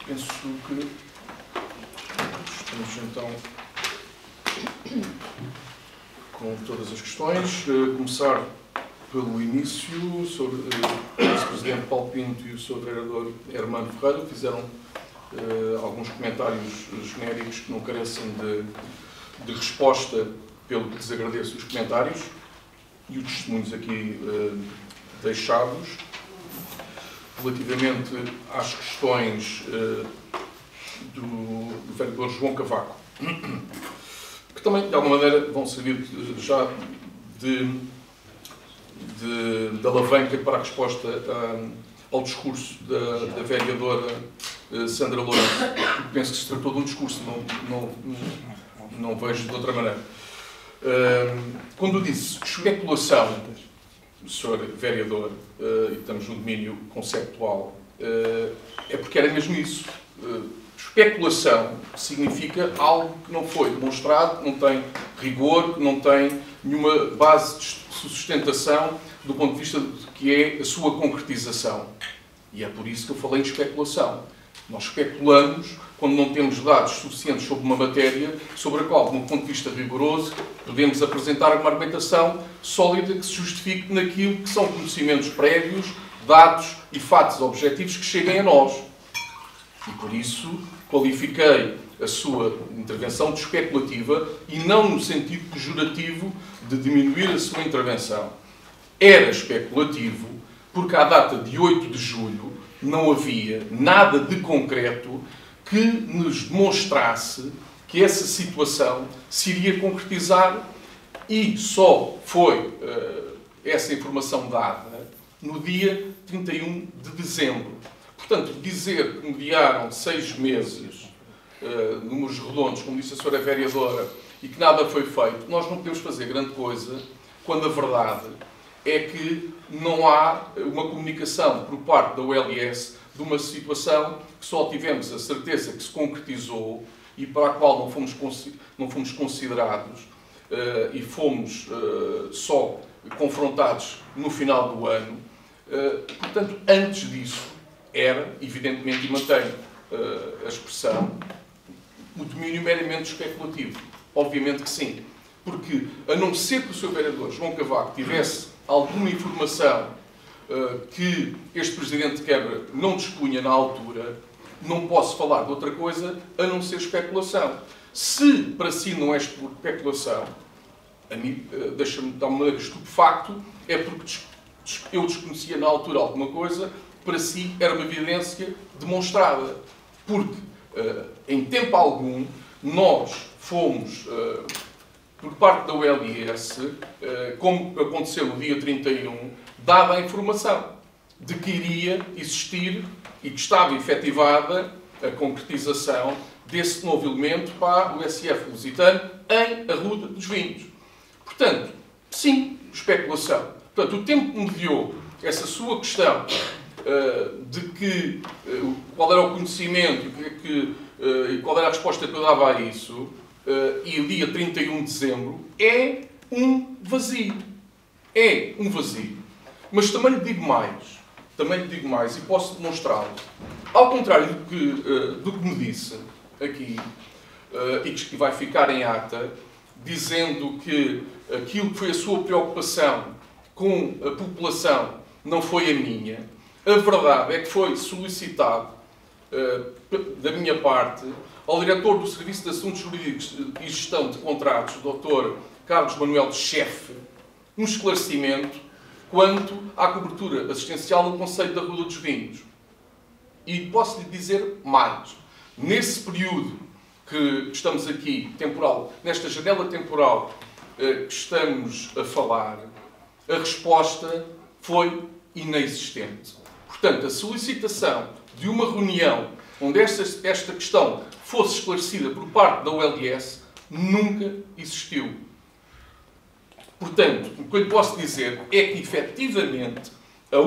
A: Penso que estamos então com todas as questões. Começar pelo início, sobre o Vice-Presidente Paulo Pinto e o Sr. Vereador Hermano Ferreira fizeram alguns comentários genéricos que não carecem de resposta, pelo que lhes agradeço os comentários e os testemunhos aqui deixados. Relativamente às questões do vereador João Cavaco, que também, de alguma maneira, vão servir já de de alavanca para a resposta ao discurso da vereadora Sandra Lourenço. Penso que se tratou de um discurso, não vejo de outra maneira. Quando disse especulação, Sr. Vereador, e estamos no domínio conceptual, é porque era mesmo isso. Especulação significa algo que não foi demonstrado, que não tem rigor, que não tem nenhuma base de sustentação do ponto de vista do que é a sua concretização. E é por isso que eu falei em especulação. Nós especulamos quando não temos dados suficientes sobre uma matéria sobre a qual, de um ponto de vista rigoroso, podemos apresentar uma argumentação sólida que se justifique naquilo que são conhecimentos prévios, dados e fatos objetivos que cheguem a nós. E por isso qualifiquei a sua intervenção de especulativa e não no sentido pejorativo de diminuir a sua intervenção. Era especulativo porque à data de 8 de julho não havia nada de concreto que nos demonstrasse que essa situação se iria concretizar e só foi essa informação dada no dia 31 de dezembro. Portanto, dizer que mediaram 6 meses, números redondos, como disse a Sra. Vereadora, e que nada foi feito, nós não podemos fazer grande coisa quando a verdade é que não há uma comunicação por parte da ULS de uma situação que só tivemos a certeza que se concretizou e para a qual não fomos considerados e fomos só confrontados no final do ano. Portanto, antes disso, era, evidentemente, e mantenho a expressão, o domínio meramente especulativo. Obviamente que sim. Porque, a não ser que o Sr. Vereador João Cavaco tivesse alguma informação que este Presidente de Câmara não dispunha na altura, não posso falar de outra coisa a não ser especulação. Se para si não é especulação, a mim deixa-me de uma maneira estupefacto, é porque eu desconhecia na altura alguma coisa, para si era uma evidência demonstrada. Porque, em tempo algum, nós fomos, por parte da ULS, como aconteceu no dia 31, dada a informação de que iria existir e que estava efetivada a concretização desse novo elemento para o SF lusitano em Arruda dos Vinhos. Portanto, sim, especulação. Portanto, o tempo que mediou essa sua questão de que qual era o conhecimento e qual era a resposta que eu dava a isso, e o dia 31 de dezembro, é um vazio. É um vazio. Mas também lhe digo mais, e posso demonstrá-lo. Ao contrário do que me disse aqui, e que vai ficar em ata, dizendo que aquilo que foi a sua preocupação com a população não foi a minha, a verdade é que foi solicitado, da minha parte, ao diretor do Serviço de Assuntos Jurídicos e Gestão de Contratos, o Dr. Carlos Manuel Chefe, um esclarecimento quanto à cobertura assistencial no Concelho da Arruda dos Vinhos. E posso lhe dizer mais. Nesse período que estamos aqui, temporal, nesta janela temporal que estamos a falar, a resposta foi inexistente. Portanto, a solicitação de uma reunião onde esta questão fosse esclarecida por parte da ULS nunca existiu. Portanto, o que eu lhe posso dizer é que, efetivamente, o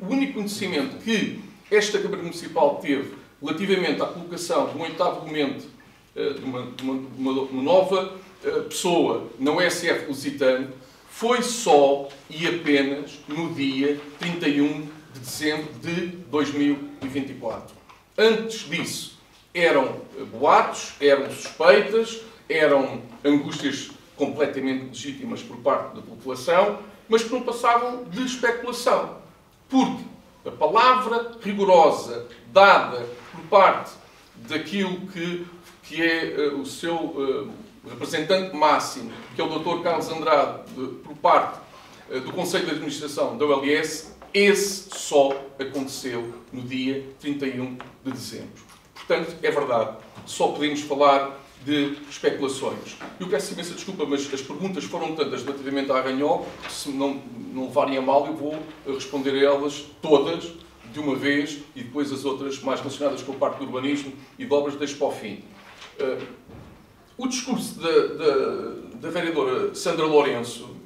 A: único conhecimento que esta Câmara Municipal teve relativamente à colocação de um 8º elemento de uma nova pessoa na USF Lusitano foi só e apenas no dia 31 de dezembro de 2024. Antes disso, eram boatos, eram suspeitas, eram angústias completamente legítimas por parte da população, mas que não passavam de especulação. Porque a palavra rigorosa dada por parte daquilo que é o seu representante máximo, que é o Dr. Carlos Andrade, por parte do Conselho de Administração da ULS, esse só aconteceu no dia 31 de dezembro. Portanto, é verdade, só podemos falar de especulações. Eu peço imensa desculpa, mas as perguntas foram tantas relativamente à Arranhol, que se não levarem a mal, eu vou responder a elas todas de uma vez e depois as outras mais relacionadas com a parte do urbanismo e de obras deixo para o fim. O discurso da vereadora Sandra Lourenço,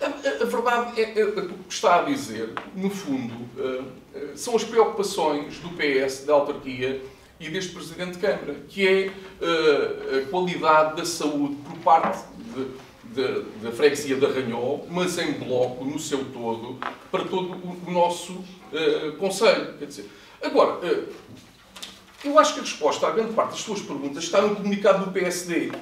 A: a verdade é o que está a dizer, no fundo, são as preocupações do PS, da autarquia e deste Presidente de Câmara, que é a qualidade da saúde por parte da freguesia de Arranhol, mas em bloco, no seu todo, para todo o nosso concelho. Quer dizer, agora, eu acho que a resposta à grande parte das suas perguntas está no comunicado do PSD.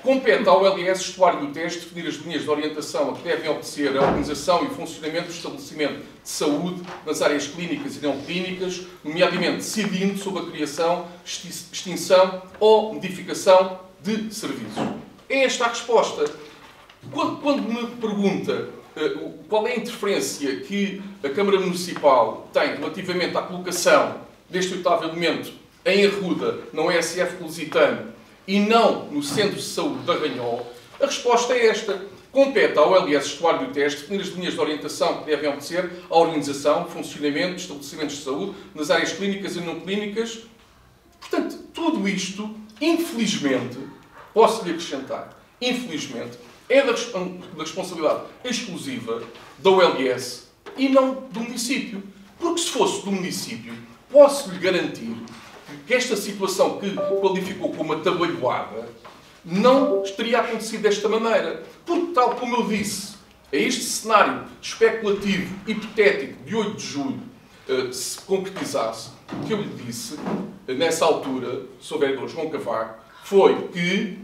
A: Compete ao LS Estuário do Tejo definir as linhas de orientação a que devem obedecer a organização e funcionamento do estabelecimento de saúde nas áreas clínicas e não clínicas, nomeadamente decidindo sobre a criação, extinção ou modificação de serviços. É esta a resposta. Quando me pergunta qual é a interferência que a Câmara Municipal tem relativamente à colocação deste 8º elemento em Arruda, no ESF Lusitano, e não no Centro de Saúde de Arranhol, a resposta é esta. Compete ao LS Estuário do Tejo definir as linhas de orientação que devem obedecer à organização, funcionamento de estabelecimentos de saúde nas áreas clínicas e não clínicas. Portanto, tudo isto, infelizmente, posso-lhe acrescentar, infelizmente, é da responsabilidade exclusiva da OLS e não do município. Porque se fosse do município, posso-lhe garantir que esta situação que qualificou como atabalhoada não teria acontecido desta maneira. Porque, tal como eu disse, a este cenário especulativo, hipotético, de 8 de julho, se concretizasse, o que eu lhe disse, nessa altura, Sr. Vereador João Cavaco, foi que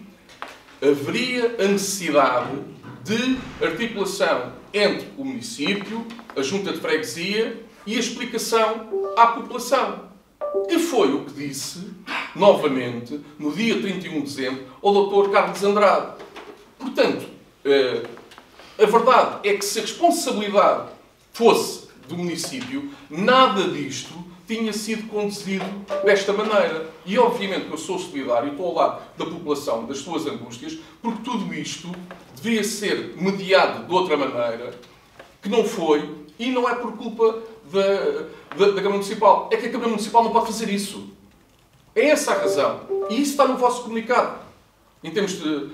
A: haveria a necessidade de articulação entre o município, a junta de freguesia e a explicação à população. Que foi o que disse, novamente, no dia 31 de dezembro, ao Dr. Carlos Andrade. Portanto, a verdade é que se a responsabilidade fosse do município, nada disto tinha sido conduzido desta maneira. E, obviamente, que eu sou solidário e estou ao lado da população, das suas angústias, porque tudo isto devia ser mediado de outra maneira, que não foi, e não é por culpa da Câmara Municipal. É que a Câmara Municipal não pode fazer isso. É essa a razão. E isso está no vosso comunicado. Em termos de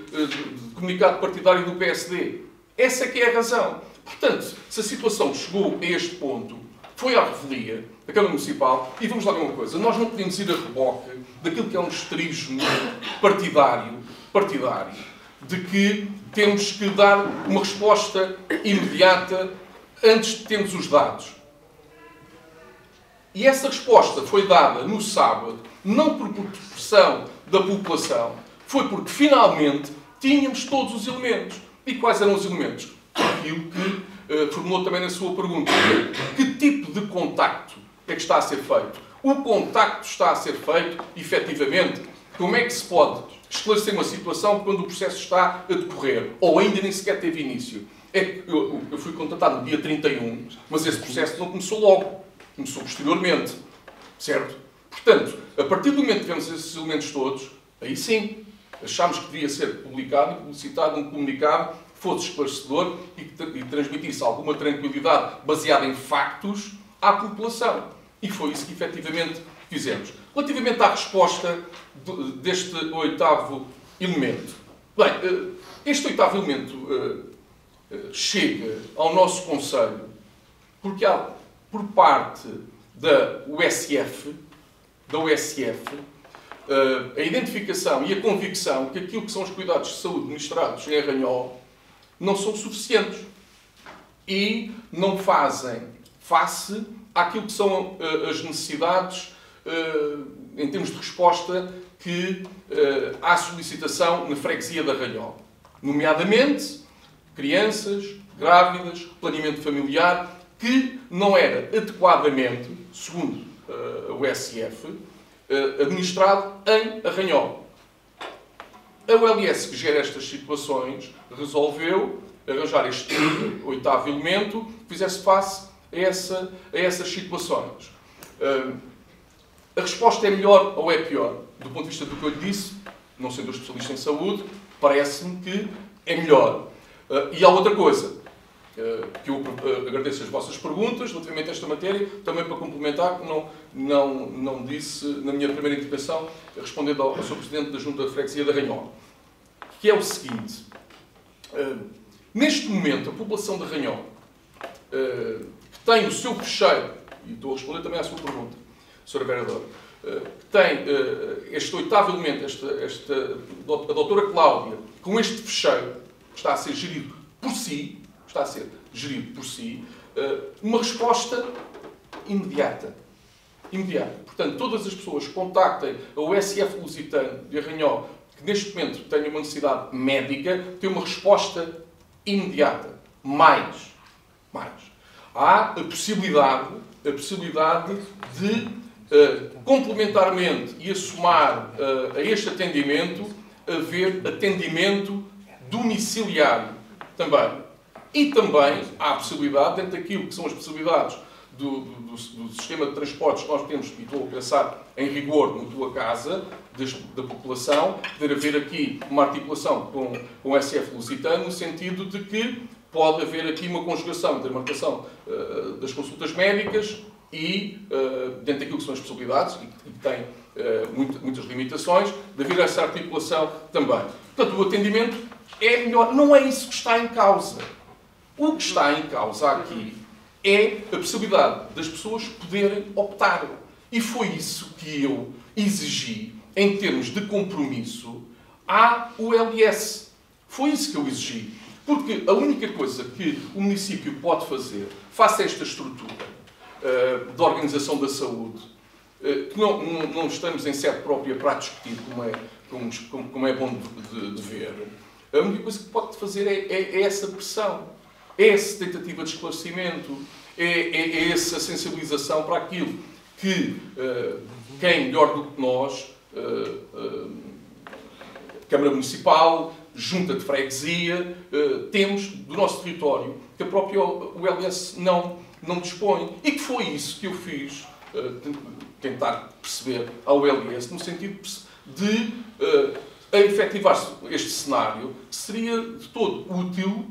A: comunicado partidário do PSD. Essa é que é a razão. Portanto, se a situação chegou a este ponto, foi à revelia da Câmara Municipal, e vamos lá ver uma coisa, nós não podemos ir a reboque daquilo que é um esterismo partidário, de que temos que dar uma resposta imediata antes de termos os dados. E essa resposta foi dada no sábado, não por pressão da população, foi porque finalmente tínhamos todos os elementos. E quais eram os elementos? Aquilo que formulou também na sua pergunta. Que tipo de contacto é que está a ser feito? O contacto está a ser feito, efetivamente. Como é que se pode esclarecer uma situação quando o processo está a decorrer? Ou ainda nem sequer teve início? É que eu fui contatado no dia 31, mas esse processo não começou logo. Começou posteriormente. Certo? Portanto, a partir do momento que tivemos esses elementos todos, aí sim, achámos que devia ser publicado e publicitado um comunicado que fosse esclarecedor e que transmitisse alguma tranquilidade baseada em factos à população. E foi isso que efetivamente fizemos. Relativamente à resposta deste 8º elemento. Bem, este 8º elemento chega ao nosso Conselho porque há, por parte da USF, a identificação e a convicção que aquilo que são os cuidados de saúde ministrados em Arranhol não são suficientes e não fazem face àquilo que são as necessidades em termos de resposta que há solicitação na freguesia de Arranhol. Nomeadamente, crianças, grávidas, planeamento familiar, que não era adequadamente, segundo a USF, administrado em Arranhol. A OLS, que gera estas situações, resolveu arranjar este 8º elemento que fizesse face a essas situações. A resposta é melhor ou é pior? Do ponto de vista do que eu lhe disse, não sendo um especialista em saúde, parece-me que é melhor. E há outra coisa, que eu agradeço as vossas perguntas relativamente a esta matéria, também para complementar, que não disse na minha primeira intervenção, respondendo ao Sr. Presidente da Junta de Freguesia de Arranhol, que é o seguinte. Neste momento, a população de Arranhol, que tem o seu fecheiro, e estou a responder também à sua pergunta, Sra. Vereadora, que tem este oitavo elemento, a doutora Cláudia, com este fecheiro, que está a ser gerido por si, uma resposta imediata. Portanto, todas as pessoas que contactem a USF Lusitano de Arranhol, que neste momento tenham uma necessidade médica, têm uma resposta imediata. Mais. Há a possibilidade de, complementarmente e a somar a este atendimento, haver atendimento domiciliário também. E também há a possibilidade, dentro daquilo que são as possibilidades do sistema de transportes que nós temos, e estou a pensar em rigor na tua casa, da população, poder haver aqui uma articulação com o SF Lusitano, no sentido de que pode haver aqui uma conjugação entre a marcação das consultas médicas e, dentro daquilo que são as possibilidades, e que tem muitas limitações, de haver essa articulação também. Portanto, o atendimento é melhor. Não é isso que está em causa. O que está em causa aqui é a possibilidade das pessoas poderem optar. E foi isso que eu exigi, em termos de compromisso, à ULS. Foi isso que eu exigi. Porque a única coisa que o município pode fazer, face a esta estrutura de organização da saúde, que não estamos em sede própria para discutir, como é bom de ver, a única coisa que pode fazer é essa pressão. É essa tentativa de esclarecimento, é essa sensibilização para aquilo que quem melhor do que nós, Câmara Municipal, Junta de Freguesia, temos do nosso território, que a própria ULS não dispõe. E que foi isso que eu fiz, tentar perceber a ULS, no sentido de efetivar-se este cenário, que seria de todo útil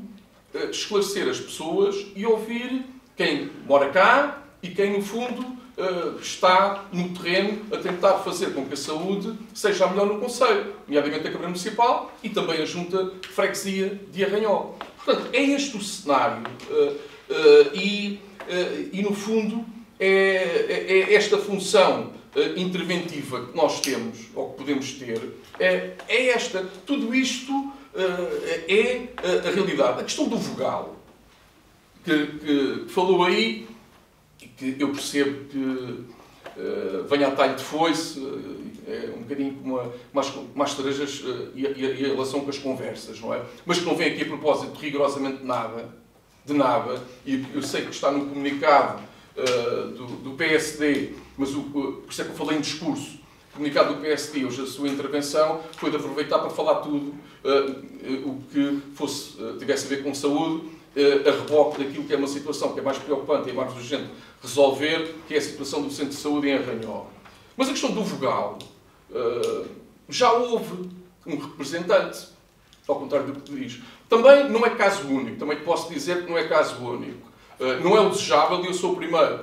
A: esclarecer as pessoas e ouvir quem mora cá e quem, no fundo, está no terreno a tentar fazer com que a saúde seja a melhor no concelho, nomeadamente a Câmara Municipal e também a Junta de Freguesia de Arranhol. Portanto, é este o cenário e no fundo, é esta função interventiva que nós temos, ou que podemos ter, é esta. Tudo isto é a realidade. A questão do vogal, que falou aí, e que eu percebo que venha a talho de foice, é um bocadinho como umas cerejas e a relação com as conversas, não é? Mas que não vem aqui a propósito de rigorosamente de nada, e eu sei que está no comunicado do PSD, mas por isso é que eu falei em discurso. O comunicado do PSD, hoje a sua intervenção, foi de aproveitar para falar tudo o que tivesse a ver com saúde, a reboque daquilo que é uma situação que é mais preocupante e mais urgente resolver, que é a situação do Centro de Saúde em Arranhol. Mas a questão do vogal, já houve um representante, ao contrário do que tu diz. Também não é caso único, também posso dizer que não é caso único. Não é o desejável, e eu sou o primeiro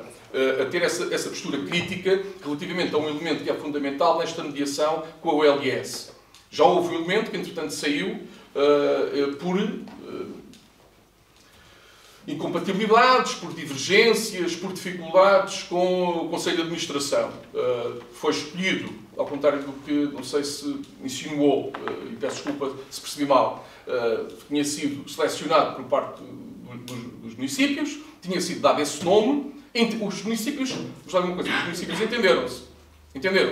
A: a ter essa postura crítica relativamente a um elemento que é fundamental nesta mediação com a ULS. Já houve um elemento que, entretanto, saiu por incompatibilidades, por divergências, por dificuldades com o Conselho de Administração. Foi escolhido, ao contrário do que, não sei se insinuou, e peço desculpa se percebi mal, tinha sido selecionado por parte dos municípios, tinha sido dado esse nome. Os municípios, vou dizer uma coisa, os municípios entenderam-se.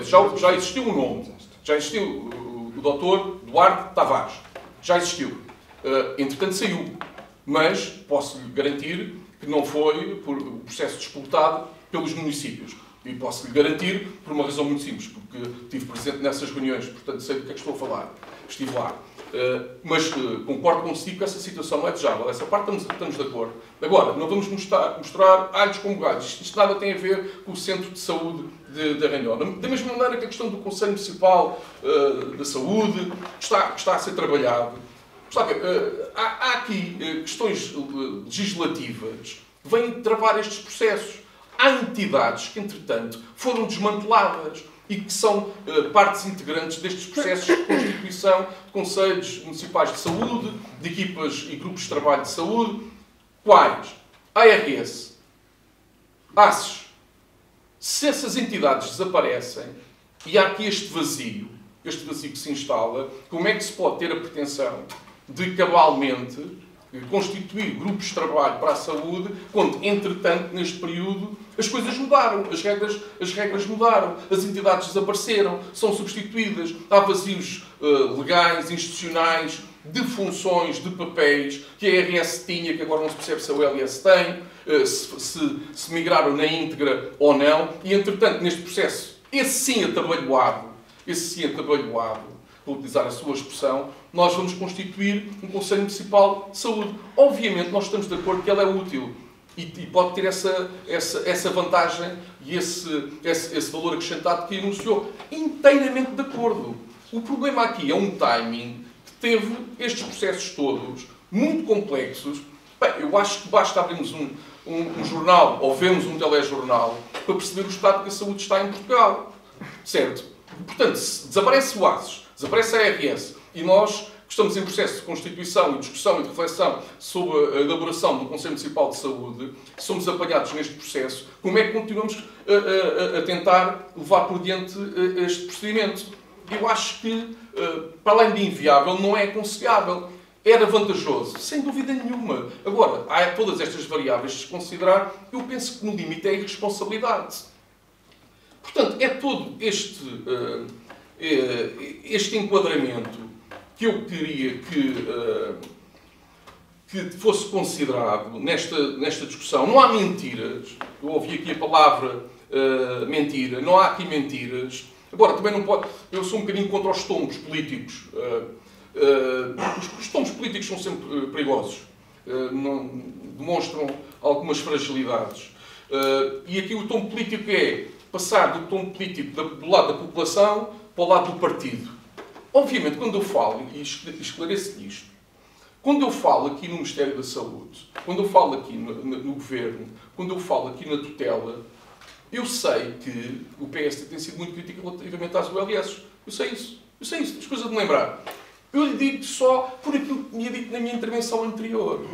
A: Já existiu um nome. Já existiu o Dr. Duarte Tavares. Já existiu. Entretanto, saiu. Mas posso-lhe garantir que não foi por o processo disputado pelos municípios. E posso-lhe garantir por uma razão muito simples, porque estive presente nessas reuniões, portanto sei do que é que estou a falar. Estive lá. Mas concordo consigo que essa situação não é desejável. Essa parte estamos de acordo. Agora, não vamos mostrar alhos como galhos. Isto nada tem a ver com o Centro de Saúde de Arranhó. Da mesma maneira que a questão do Conselho Municipal da Saúde está a ser trabalhado. Há aqui questões legislativas que vêm travar estes processos. Há entidades que, entretanto, foram desmanteladas e que são partes integrantes destes processos de constituição de conselhos municipais de saúde, de equipas e grupos de trabalho de saúde. Quais? ARS, ASES. Se essas entidades desaparecem e há aqui este vazio que se instala, como é que se pode ter a pretensão de cabalmente constituir grupos de trabalho para a saúde, quando, entretanto, neste período, as coisas mudaram, as regras mudaram, as entidades desapareceram, são substituídas, há vazios legais, institucionais, de funções, de papéis, que a ARS tinha, que agora não se percebe se a ULS tem, se migraram na íntegra ou não, e, entretanto, neste processo, esse sim atabalhoado, para utilizar a sua expressão, nós vamos constituir um Conselho Municipal de Saúde. Obviamente, nós estamos de acordo que ela é útil e pode ter essa vantagem e esse valor acrescentado que anunciou. Inteiramente de acordo. O problema aqui é um timing que teve estes processos todos, muito complexos. Bem, eu acho que basta abrirmos um jornal ou vermos um telejornal para perceber o estado que a saúde está em Portugal. Certo? Portanto, se desaparece o ASES, desaparece a ARS, e nós que estamos em processo de constituição e discussão e de reflexão sobre a elaboração do Conselho Municipal de Saúde, somos apanhados neste processo, como é que continuamos a tentar levar por diante este procedimento? Eu acho que, para além de inviável, não é aconselhável. Era vantajoso, sem dúvida nenhuma. Agora, há todas estas variáveis de se considerar, eu penso que no limite é a irresponsabilidade. Portanto, é todo este enquadramento que eu queria que fosse considerado nesta discussão. Não há mentiras. Eu ouvi aqui a palavra mentira. Não há aqui mentiras. Agora, também não pode... Eu sou um bocadinho contra os tombos políticos. Os tombos políticos são sempre perigosos. Demonstram algumas fragilidades. E aqui o tom político é passar do tom político do lado da população para o lado do partido. Obviamente, quando eu falo, e esclareço isto, quando eu falo aqui no Ministério da Saúde, quando eu falo aqui no Governo, quando eu falo aqui na tutela, eu sei que o PSD tem sido muito crítico relativamente às ULS. Eu sei isso. As coisas de me lembrar. Eu lhe digo só por aquilo que me tinha dito na minha intervenção anterior.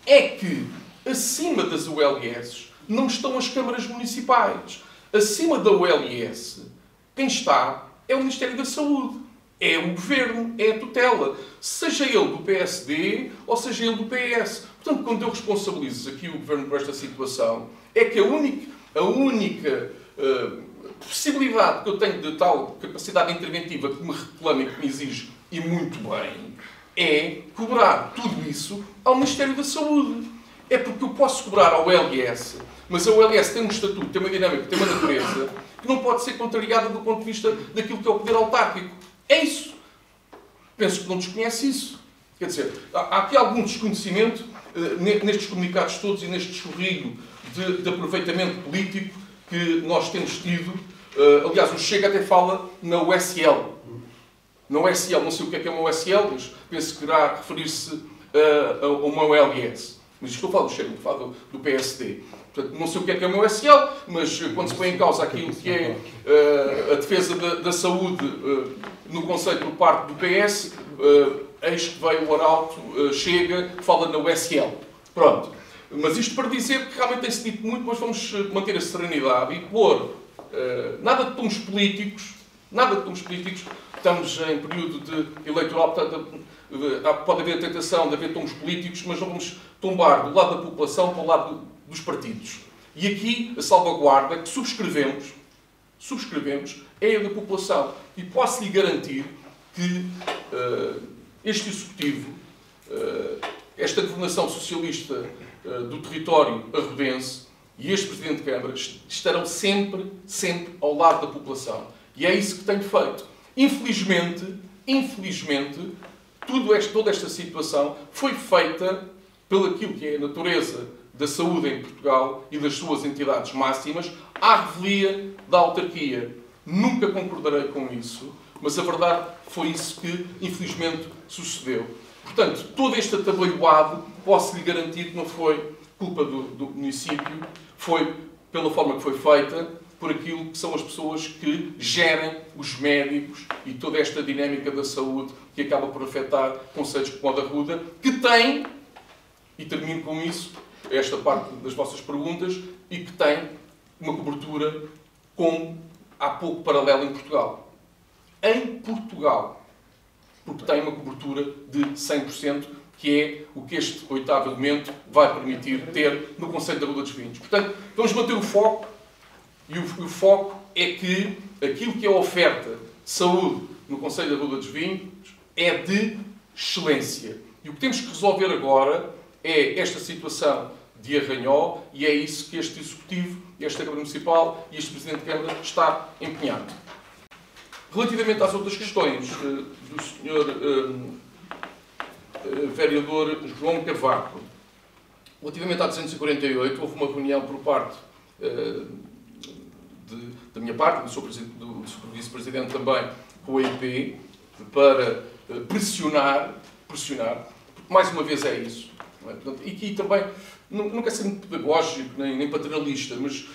A: É que, acima das ULS, não estão as câmaras municipais. Acima da ULS, quem está é o Ministério da Saúde. É o Governo, é a tutela. Seja ele do PSD ou seja ele do PS. Portanto, quando eu responsabilizo aqui o Governo por esta situação, é que a única possibilidade que eu tenho de tal capacidade interventiva que me reclama e que me exige, e muito bem, é cobrar tudo isso ao Ministério da Saúde. É porque eu posso cobrar ao OLS, mas a OLS tem um estatuto, tem uma dinâmica, tem uma natureza que não pode ser contrariada do ponto de vista daquilo que é o poder autárquico. É isso. Penso que não desconhece isso. Quer dizer, há aqui algum desconhecimento nestes comunicados todos e neste chorrilho de aproveitamento político que nós temos tido. Aliás, o Chega até fala na USL. Na USL, não sei o que é uma USL, mas penso que irá referir-se a uma OLS. Mas estou a falar do Chega, estou a falar do PSD. Portanto, não sei o que é uma USL, mas quando se põe em causa aquilo que é a defesa da saúde no Conselho por parte do PS, eis que veio o Arauto, Chega, que fala na USL. Pronto. Mas isto para dizer que realmente tem-se dito muito, mas vamos manter a serenidade e pôr nada de tons políticos, estamos em período eleitoral, portanto, pode haver a tentação de haver tons políticos, mas não vamos tombar do lado da população para o lado dos partidos. E aqui a salvaguarda que subscrevemos é a da população. E posso-lhe garantir que este Executivo, esta governação socialista do território arrodense e este Presidente de Câmara estarão sempre ao lado da população. E é isso que tenho feito. Infelizmente, toda esta situação foi feita pelo aquilo que é a natureza da saúde em Portugal e das suas entidades máximas, à revelia da autarquia. Nunca concordarei com isso, mas a verdade foi isso que, infelizmente, sucedeu. Portanto, todo este atabalhoado, posso lhe garantir que não foi culpa do município, foi pela forma que foi feita, por aquilo que são as pessoas que gerem os médicos e toda esta dinâmica da saúde que acaba por afetar concelhos como o da Ruda, que tem, e termino com isso, esta parte das vossas perguntas, e que tem uma cobertura com há pouco paralelo em Portugal. Em Portugal, porque tem uma cobertura de 100%, que é o que este 8º elemento vai permitir ter no Concelho da Ruda dos Vinhos. Portanto, vamos manter o foco, e o foco é que aquilo que é a oferta de saúde no Concelho da Ruda dos Vinhos é de excelência. E o que temos que resolver agora é esta situação de Arranhó, e é isso que este Executivo, esta Câmara Municipal e este Presidente de Câmara está empenhado. Relativamente às outras questões do Sr. Vereador João Cavaco, relativamente à 248, houve uma reunião por parte da minha parte, do Vice-Presidente também, com a EIP, para pressionar, porque mais uma vez é isso. Não é? Portanto, e aqui também, não quero ser muito pedagógico, nem paternalista, mas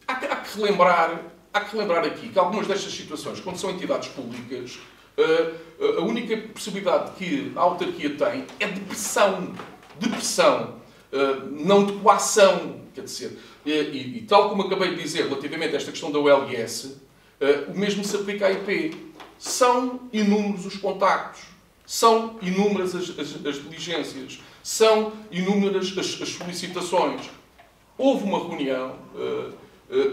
A: há que relembrar aqui que algumas destas situações, quando são entidades públicas, a única possibilidade que a autarquia tem é de pressão, não de coação, quer dizer. E tal como acabei de dizer relativamente a esta questão da OLS, o mesmo se aplica à IP. São inúmeros os contactos, são inúmeras as diligências, são inúmeras as solicitações. Houve uma reunião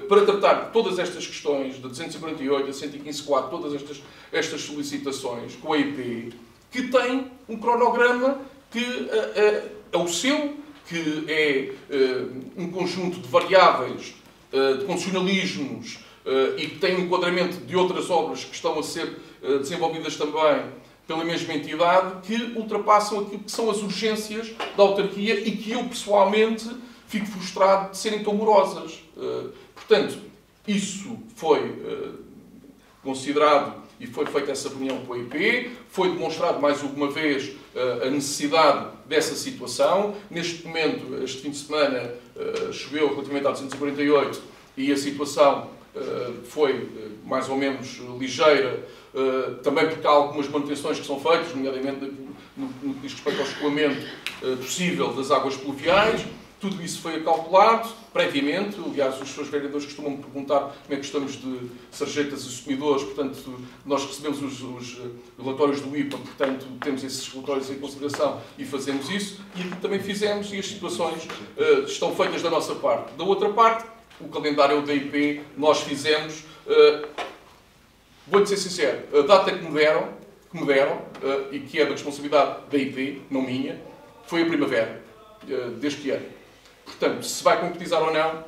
A: para tratar todas estas questões, da 248, da 115.4, todas estas solicitações com a IP, que tem um cronograma que é o seu, que é um conjunto de variáveis, de condicionalismos, e que tem um enquadramento de outras obras que estão a ser desenvolvidas também pela mesma entidade, que ultrapassam aquilo que são as urgências da autarquia e que eu, pessoalmente, fico frustrado de serem tão morosas. Portanto, isso foi considerado e foi feita essa reunião com a IP, foi demonstrado mais uma vez a necessidade dessa situação. Neste momento, este fim de semana, choveu relativamente à 248 e a situação foi mais ou menos ligeira, também porque há algumas manutenções que são feitas, nomeadamente no que diz respeito ao escoamento possível das águas pluviais. Tudo isso foi calculado previamente. Aliás, os seus vereadores costumam me perguntar como é que estamos de sarjetas e sumidores. Portanto, nós recebemos os relatórios do IPA, portanto, temos esses relatórios em consideração e fazemos isso. E aqui também fizemos, e as situações estão feitas da nossa parte. Da outra parte, o calendário da IP, nós fizemos. Vou-lhe ser sincero, a data que me deram, e que é da responsabilidade da IP, não minha, foi a primavera deste ano. Portanto, se vai concretizar ou não,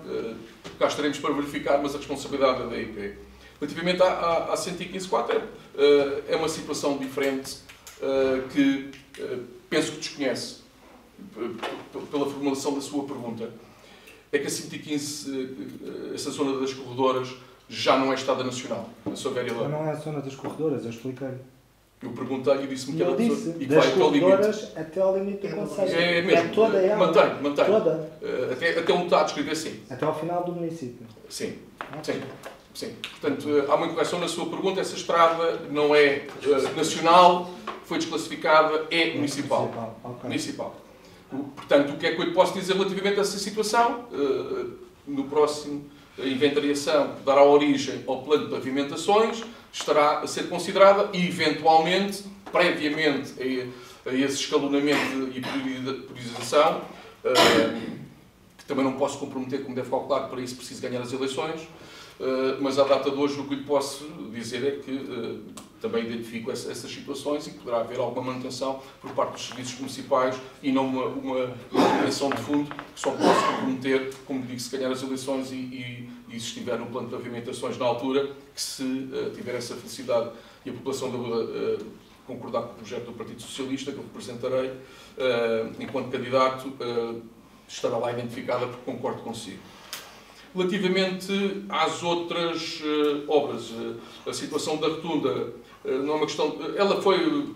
A: cá estaremos para verificar, mas a responsabilidade é da IP. Relativamente à 115.4, é uma situação diferente que penso que desconhece, pela formulação da sua pergunta. É que a 115, essa zona das corredoras, já não é Estrada Nacional. Sou vereador.
B: Não é a zona das corredoras, eu expliquei.
A: Eu perguntei e disse-me que era
B: eu disse,
A: e que
B: das
A: vai até ao limite.
B: corredoras até ao limite do concelho.
A: É mesmo.
B: É toda ela.
A: Mantém.
B: Toda.
A: Até onde está a descrever, sim.
B: Até ao final do município.
A: Sim. Portanto, há uma incorreção na sua pergunta. Essa estrada não é nacional, foi desclassificada, é municipal.
B: Okay.
A: Municipal. Portanto, o que é que eu lhe posso dizer relativamente a essa situação? No próximo, a inventariação que dará origem ao plano de pavimentações estará a ser considerada e, eventualmente, previamente a esse escalonamento e priorização, que também não posso comprometer, como deve calcular, que para isso preciso ganhar as eleições, mas à data de hoje o que lhe posso dizer é que também identifico essas situações e que poderá haver alguma manutenção por parte dos serviços municipais e não uma intervenção de fundo, que só posso comprometer, como digo, se ganhar as eleições e se estiver no plano de pavimentações na altura, que se tiver essa felicidade e a população da Ruda concordar com o projeto do Partido Socialista, que eu representarei enquanto candidato, estará lá identificada porque concordo consigo. Relativamente às outras obras, a situação da rotunda não é uma questão... Ela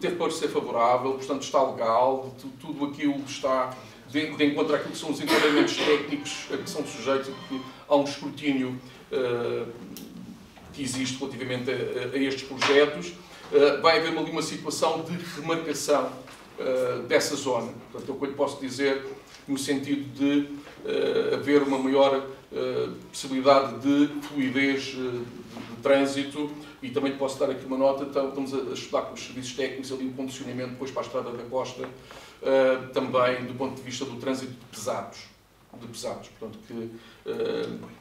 A: teve parecer favorável, portanto está legal, tudo aquilo está de encontro àquilo que são os enquadramentos técnicos que são sujeitos, porque há um escrutínio que existe relativamente a estes projetos. Vai haver ali uma situação de remarcação dessa zona. Portanto, é o que eu lhe posso dizer no sentido de haver uma maior possibilidade de fluidez de trânsito, e também lhe posso dar aqui uma nota, estamos a estudar com os serviços técnicos ali um condicionamento depois para a Estrada da Costa, também do ponto de vista do trânsito de pesados. Portanto, que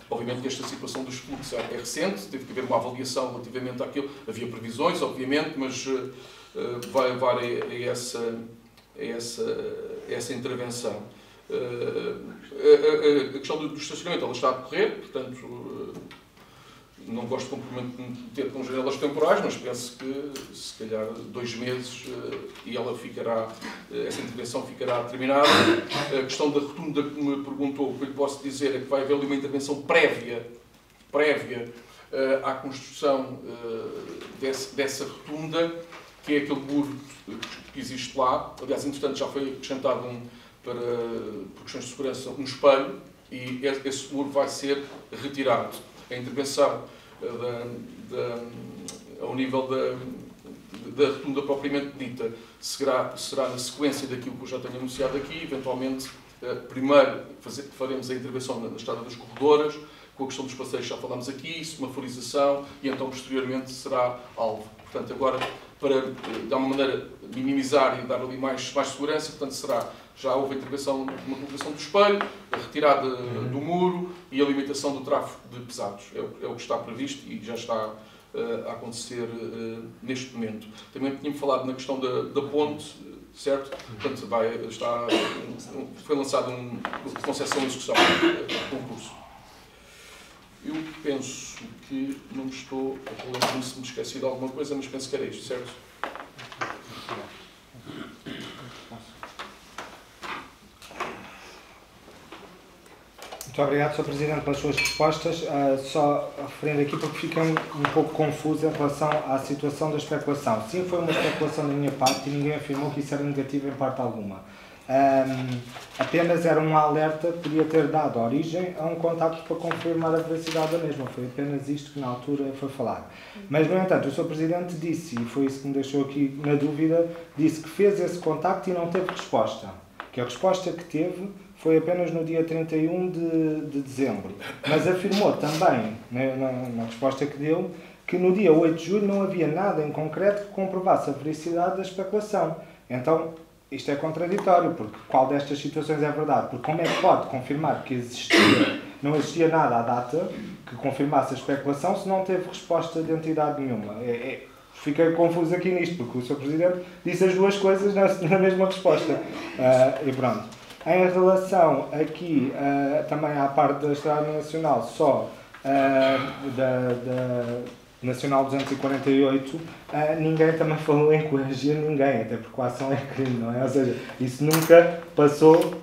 A: obviamente esta situação dos fluxos é recente, teve que haver uma avaliação relativamente àquilo, havia previsões, obviamente, mas vai levar a essa intervenção. A questão do estacionamento, ela está a decorrer, portanto, não gosto de comprometer com janelas temporais, mas penso que, se calhar, 2 meses e ela essa intervenção ficará terminada. A questão da rotunda que me perguntou, o que eu lhe posso dizer é que vai haver ali uma intervenção prévia à construção dessa rotunda, que é aquele muro que existe lá. Aliás, entretanto, já foi acrescentado por questões de segurança, um espelho, e esse muro vai ser retirado. A intervenção ao nível da rotunda propriamente dita será na sequência daquilo que eu já tenho anunciado aqui. Eventualmente, primeiro faremos a intervenção na estrada das corredoras, com a questão dos passeios já falámos aqui, semaforização, e então posteriormente será alvo. Portanto, agora, para de alguma maneira minimizar e dar ali mais segurança, portanto já houve a intervenção de uma colocação do espelho, a retirada do muro e a limitação do tráfego de pesados. É o que está previsto e já está a acontecer neste momento. Também tínhamos falado na questão da ponte, certo? Portanto, foi lançado um concessão e execução concurso. Eu penso que não estou a lembrar-me se me esqueci de alguma coisa, mas penso que era isto, certo?
B: Muito obrigado, Sr. Presidente, pelas suas respostas. Só referindo aqui, porque fiquei um pouco confuso em relação à situação da especulação. Sim, foi uma especulação da minha parte e ninguém afirmou que isso era negativo em parte alguma. Apenas era um alerta que podia ter dado origem a um contacto para confirmar a veracidade da mesma. Foi apenas isto que na altura foi falado. Mas, no entanto, o Sr. Presidente disse, e foi isso que me deixou aqui na dúvida, disse que fez esse contacto e não teve resposta. Que a resposta que teve foi apenas no dia 31 de dezembro. Mas afirmou também, na resposta que deu, que no dia 8 de julho não havia nada em concreto que comprovasse a veracidade da especulação. Então, isto é contraditório, porque qual destas situações é verdade? Porque como é que pode confirmar que não existia nada à data que confirmasse a especulação se não teve resposta de entidade nenhuma? Fiquei confuso aqui nisto, porque o Sr. Presidente disse as duas coisas na mesma resposta. E pronto. Em relação aqui também à parte da Estrada Nacional, só da Nacional 248, ninguém também falou em coagir ninguém, até porque a ação é crime, não é? Ou seja, isso nunca passou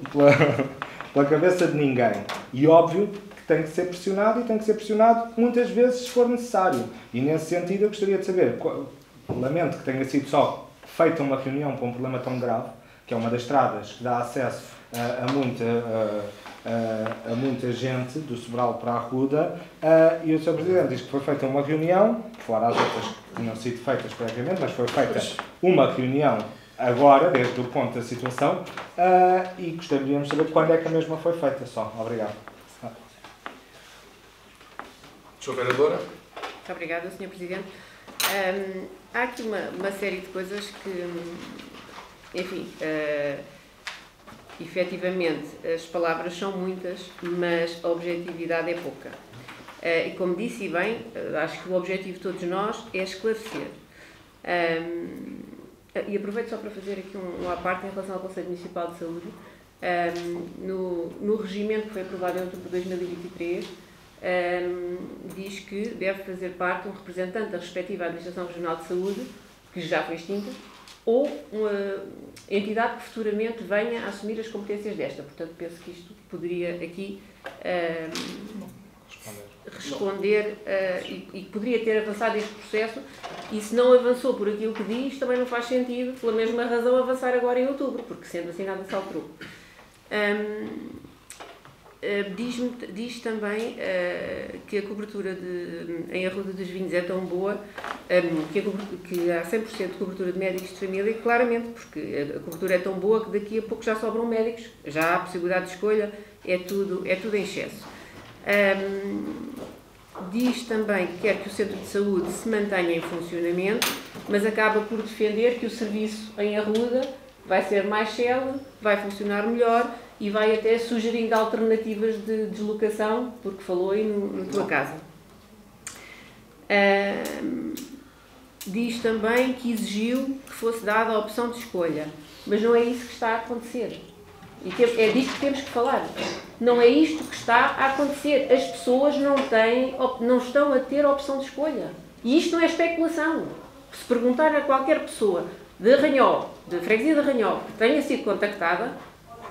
B: pela cabeça de ninguém. E óbvio que tem que ser pressionado, e tem que ser pressionado muitas vezes se for necessário. E nesse sentido eu gostaria de saber, lamento que tenha sido só feita uma reunião para um problema tão grave, que é uma das estradas que dá acesso a muita gente do Sobral para a Arruda, e o Sr. Presidente diz que foi feita uma reunião, fora as outras que tinham sido feitas previamente, mas foi feita uma reunião agora, desde o ponto da situação, e gostaríamos de saber quando é que a mesma foi feita só. Obrigado.
A: Sra. Vereadora.
F: Muito obrigada, Sr. Presidente. Há aqui uma série de coisas que, enfim, efetivamente as palavras são muitas, mas a objetividade é pouca. E como disse e bem, acho que o objetivo de todos nós é esclarecer. E aproveito só para fazer aqui uma parte em relação ao Conselho Municipal de Saúde. No regimento que foi aprovado em outubro de 2023, diz que deve fazer parte um representante da respectiva Administração Regional de Saúde, que já foi extinta, ou uma entidade que futuramente venha a assumir as competências desta. Portanto, penso que isto poderia aqui responder e poderia ter avançado este processo, e se não avançou por aquilo que diz, também não faz sentido, pela mesma razão, avançar agora em outubro, porque sendo assim nada se alterou. Diz também que a cobertura em Arruda dos Vinhos é tão boa, que há 100% de cobertura de médicos de família, claramente, porque a cobertura é tão boa que daqui a pouco já sobram médicos, já há possibilidade de escolha, é tudo em excesso. Diz também que quer que o centro de saúde se mantenha em funcionamento, mas acaba por defender que o serviço em Arruda vai ser mais célebre, vai funcionar melhor e vai até sugerindo alternativas de deslocação, porque falou aí na tua casa. Diz também que exigiu que fosse dada a opção de escolha, mas não é isso que está a acontecer. E é disto que temos que falar. Não é isto que está a acontecer. As pessoas não estão a ter a opção de escolha. E isto não é especulação. Se perguntar a qualquer pessoa de Arranhol, de freguesia de Arranhol, que tenha sido contactada,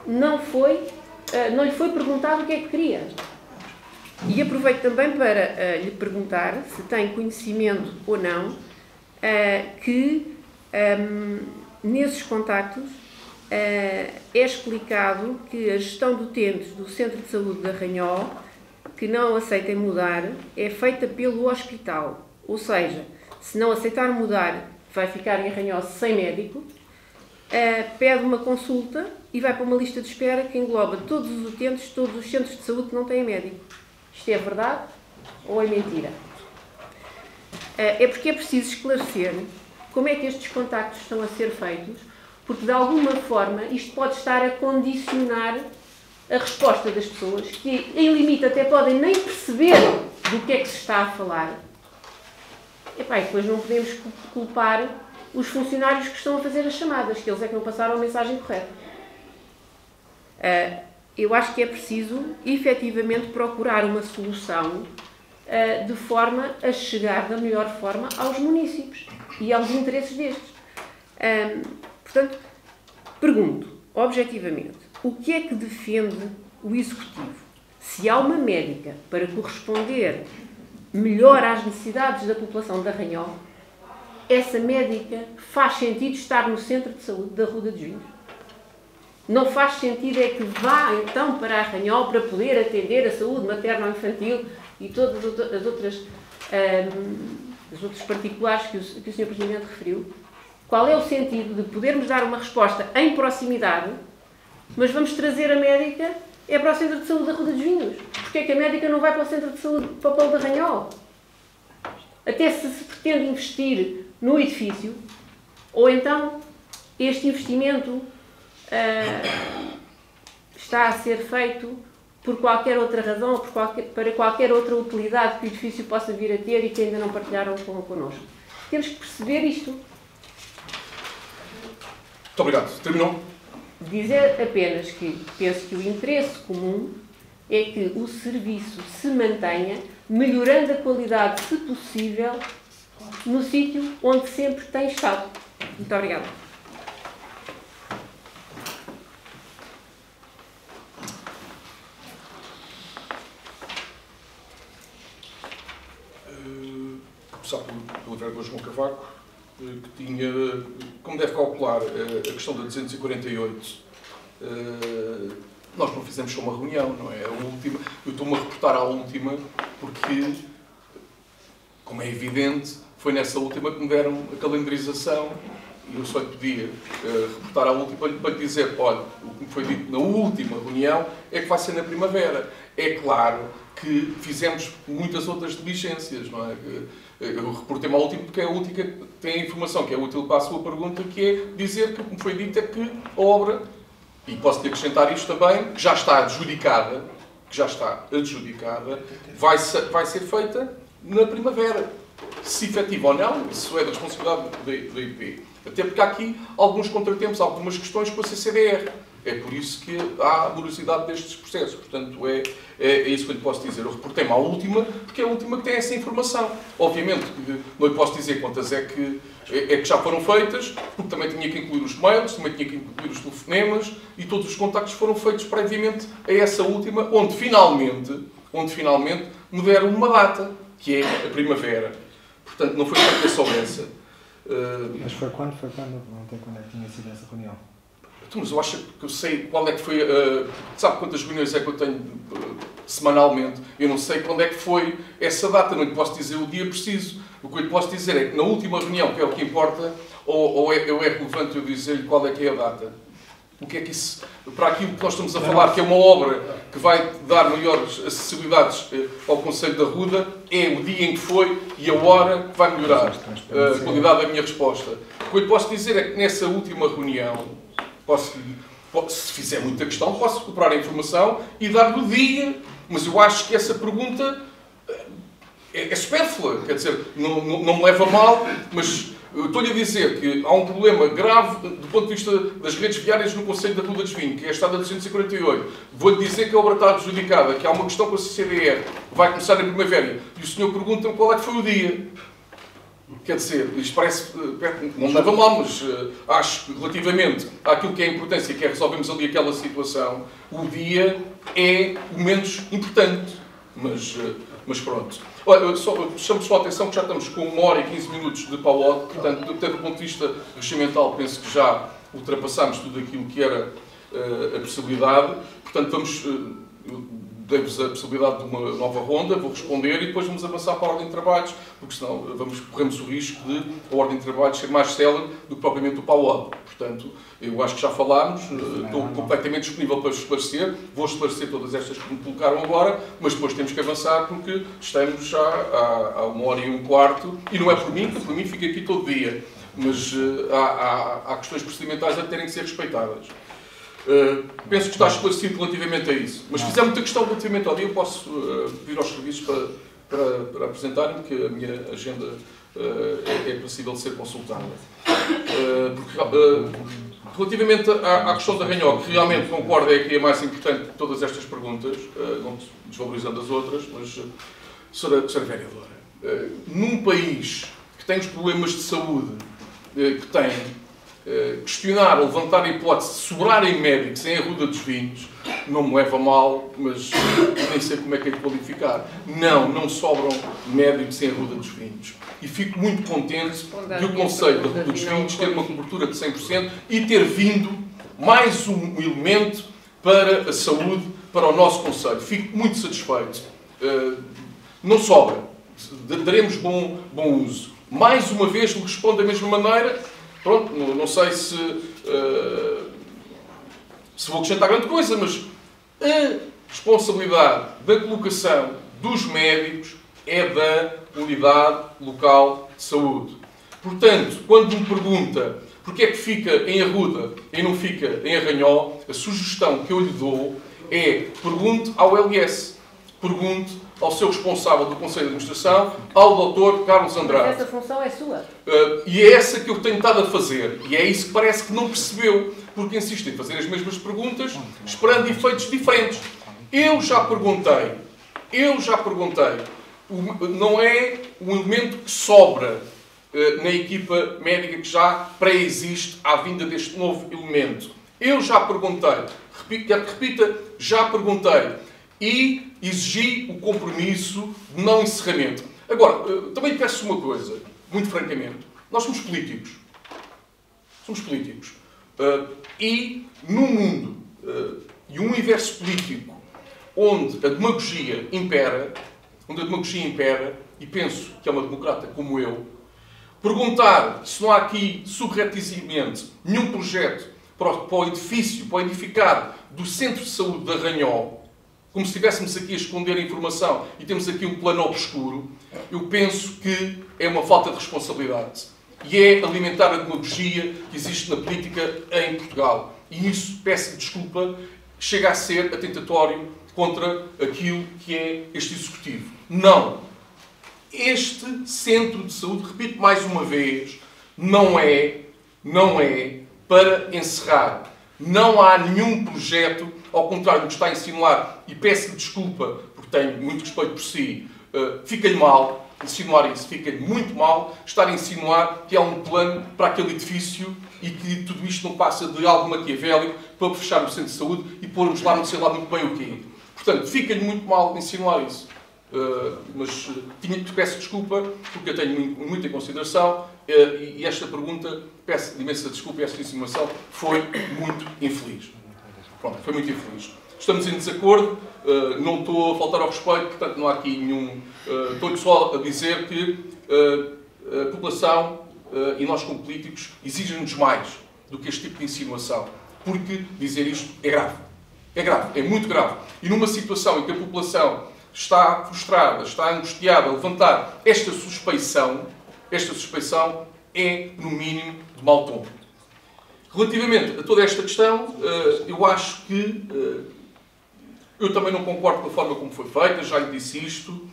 F: não lhe foi perguntado o que é que queria. E aproveito também para lhe perguntar se tem conhecimento ou não que nesses contactos é explicado que a gestão de utentes do Centro de Saúde de Arranhol, que não aceitem mudar, é feita pelo hospital. Ou seja, se não aceitar mudar, vai ficar em Arranhol sem médico, pede uma consulta e vai para uma lista de espera que engloba todos os utentes, todos os centros de saúde que não têm médico. Isto é verdade ou é mentira? É porque é preciso esclarecer como é que estes contactos estão a ser feitos, porque de alguma forma isto pode estar a condicionar a resposta das pessoas, que em limite até podem nem perceber do que é que se está a falar. E depois não podemos culpar os funcionários que estão a fazer as chamadas, que eles é que não passaram a mensagem correta. Eu acho que é preciso, efetivamente, procurar uma solução de forma a chegar da melhor forma aos municípios e aos interesses destes. Portanto, pergunto, objetivamente, o que é que defende o Executivo? Se há uma médica para corresponder melhor às necessidades da população de Arranhol, essa médica faz sentido estar no centro de saúde da Arruda dos Vinhos? Não faz sentido é que vá então para Arranhol para poder atender a saúde materno-infantil e todas as outras particulares que o Sr. Presidente referiu? Qual é o sentido de podermos dar uma resposta em proximidade, mas vamos trazer a médica para o Centro de Saúde da Arruda dos Vinhos? Porquê é que a médica não vai para o Centro de Saúde, para o Polo de Arranhol? Até se pretende investir no edifício, ou então este investimento está a ser feito por qualquer outra razão ou para qualquer outra utilidade que o edifício possa vir a ter e que ainda não partilharam connosco. Temos que perceber isto.
A: Muito obrigado. Terminou?
F: Dizer apenas que penso que o interesse comum é que o serviço se mantenha, melhorando a qualidade, se possível, no sítio onde sempre tem estado. Muito obrigada.
A: Começar pelo vereador João Cavaco, que tinha, como deve calcular, a questão da 248. Nós não fizemos só uma reunião, não é? A última, eu estou-me a reportar à última, porque, como é evidente, foi nessa última que me deram a calendarização e eu só lhe podia reportar à última para lhe dizer, olha, o que me foi dito na última reunião é que vai ser na primavera. É claro que fizemos muitas outras diligências, não é? Eu reportei-me à última porque é a última que tem a informação que é útil para a sua pergunta, que é dizer que o que me foi dito é que a obra, e posso-lhe acrescentar isto também, que já está adjudicada, vai ser feita na primavera. Se efetivo ou não, isso é da responsabilidade da IP. Até porque há aqui alguns contratempos, algumas questões com a CCDR. É por isso que há morosidade destes processos. Portanto, é isso que eu lhe posso dizer. Eu reportei-me à última, porque é a última que tem essa informação. Obviamente, não lhe posso dizer quantas é que já foram feitas, porque também tinha que incluir os mails, também tinha que incluir os telefonemas, e todos os contactos foram feitos previamente a essa última, onde finalmente me deram uma data, que é a primavera. Portanto, não foi feita só essa.
B: Mas foi quando? Não tem quando é que tinha sido essa reunião?
A: Mas eu acho que eu sei qual é que foi. Sabe quantas reuniões é que eu tenho semanalmente? Eu não sei quando é que foi essa data, não lhe posso dizer o dia preciso. O que eu lhe posso dizer é que na última reunião, que é o que importa, ou é relevante eu dizer-lhe qual é que é a data? O que é que isso, para aquilo que nós estamos a falar, que é uma obra que vai dar maiores acessibilidades ao Concelho da Ruda, é o dia em que foi e a hora que vai melhorar a qualidade da minha resposta. O que eu lhe posso dizer é que nessa última reunião, se fizer muita questão, posso recuperar a informação e dar-lhe o dia, mas eu acho que essa pergunta é supérflua, quer dizer, não me leva a mal, mas estou-lhe a dizer que há um problema grave do ponto de vista das redes viárias no Concelho da Ruda dos Vinhos, que é a Estrada 248. Vou-lhe dizer que a obra está adjudicada, que há uma questão com a CCDR, vai começar na primavera, e o senhor pergunta-me qual é que foi o dia. Quer dizer, isto parece, não me leva a mal, mas acho que relativamente àquilo que é a importância, que é resolvermos ali aquela situação, o dia é o menos importante. Mas pronto. Olha, chamo só a atenção que já estamos com 1 hora e 15 minutos de pau-out, portanto, até do ponto de vista regimental, penso que já ultrapassámos tudo aquilo que era a possibilidade. Portanto, dei-vos a possibilidade de uma nova ronda, vou responder e depois vamos avançar para a ordem de trabalhos, porque senão corremos o risco de a ordem de trabalhos ser mais célere do que propriamente o pau-out. Portanto, eu acho que já falámos, estou completamente disponível para esclarecer, vou esclarecer todas estas que me colocaram agora, mas depois temos que avançar porque estamos já há 1 hora e um quarto, e não é por mim, porque por mim fico aqui todo dia, mas há questões procedimentais a terem que ser respeitadas. Penso que está esclarecido relativamente a isso. Mas se fizer muita questão relativamente ao dia, eu posso pedir aos serviços para apresentarem-me, que a minha agenda é passível de ser consultada. Relativamente à questão da Ranhol, que realmente concordo é que é mais importante de todas estas perguntas, não desvalorizando as outras, mas, Sra. Vereadora, num país que tem os problemas de saúde que tem, questionar ou levantar a hipótese de sobrarem médicos em Arruda dos Vinhos não me leva a mal, mas nem sei como é que é de qualificar. Não sobram médicos em Arruda dos Vinhos. E fico muito contente de o Concelho de Arruda dos Vinhos ter uma cobertura de 100% e ter vindo mais um elemento para a saúde, para o nosso Concelho. Fico muito satisfeito. Não sobra. Daremos bom uso. Mais uma vez lhe respondo da mesma maneira. Pronto, não sei se vou acrescentar grande coisa, mas a responsabilidade da colocação dos médicos é da Unidade Local de Saúde. Portanto, quando me pergunta porque é que fica em Arruda e não fica em Arranhol, a sugestão que eu lhe dou é pergunte ao LS, pergunte ao seu responsável do Conselho de Administração, ao Dr. Carlos Andrade.
F: Mas essa função é sua.
A: E é essa que eu tenho estado a fazer. E é isso que parece que não percebeu, porque insiste em fazer as mesmas perguntas, esperando efeitos diferentes. Eu já perguntei. Não é um elemento que sobra na equipa médica que já pré-existe à vinda deste novo elemento. Eu já perguntei. Repita, já perguntei. E exigi o compromisso de não encerramento. Agora, também lhe peço uma coisa, muito francamente. Nós somos políticos. E num mundo e um universo político onde a demagogia impera, e penso que é uma democrata como eu, perguntar se não há aqui, subrepticiamente, nenhum projeto para o edifício, para o edificar do Centro de Saúde de Arranhol, como se estivéssemos aqui a esconder a informação e temos aqui um plano obscuro, eu penso que é uma falta de responsabilidade. E é alimentar a demagogia que existe na política em Portugal. E isso, peço desculpa, chega a ser atentatório contra aquilo que é este Executivo. Não. Este Centro de Saúde, repito mais uma vez, não é para encerrar. Não há nenhum projeto, ao contrário do que está a insinuar, e peço-lhe desculpa, porque tenho muito respeito por si, fica-lhe mal insinuar isso, fica-lhe muito mal estar a insinuar que há um plano para aquele edifício e que tudo isto não passa de algo maquiavélico para fechar o centro de saúde e pormos lá não sei lá muito bem o quê. Portanto, fica-lhe muito mal insinuar isso. Mas peço desculpa, porque eu tenho muita consideração e esta pergunta, peço imensa desculpa, esta insinuação foi muito infeliz. Pronto, foi muito infeliz. Estamos em desacordo, não estou a faltar ao respeito, portanto não há aqui nenhum... Estou só a dizer que a população e nós como políticos exigem-nos mais do que este tipo de insinuação, porque dizer isto é grave. É grave, é muito grave. E numa situação em que a população está frustrada, está angustiada a levantar esta suspeição é, no mínimo, de mau tom. Relativamente a toda esta questão, eu acho que eu também não concordo com a forma como foi feita, já lhe disse isto,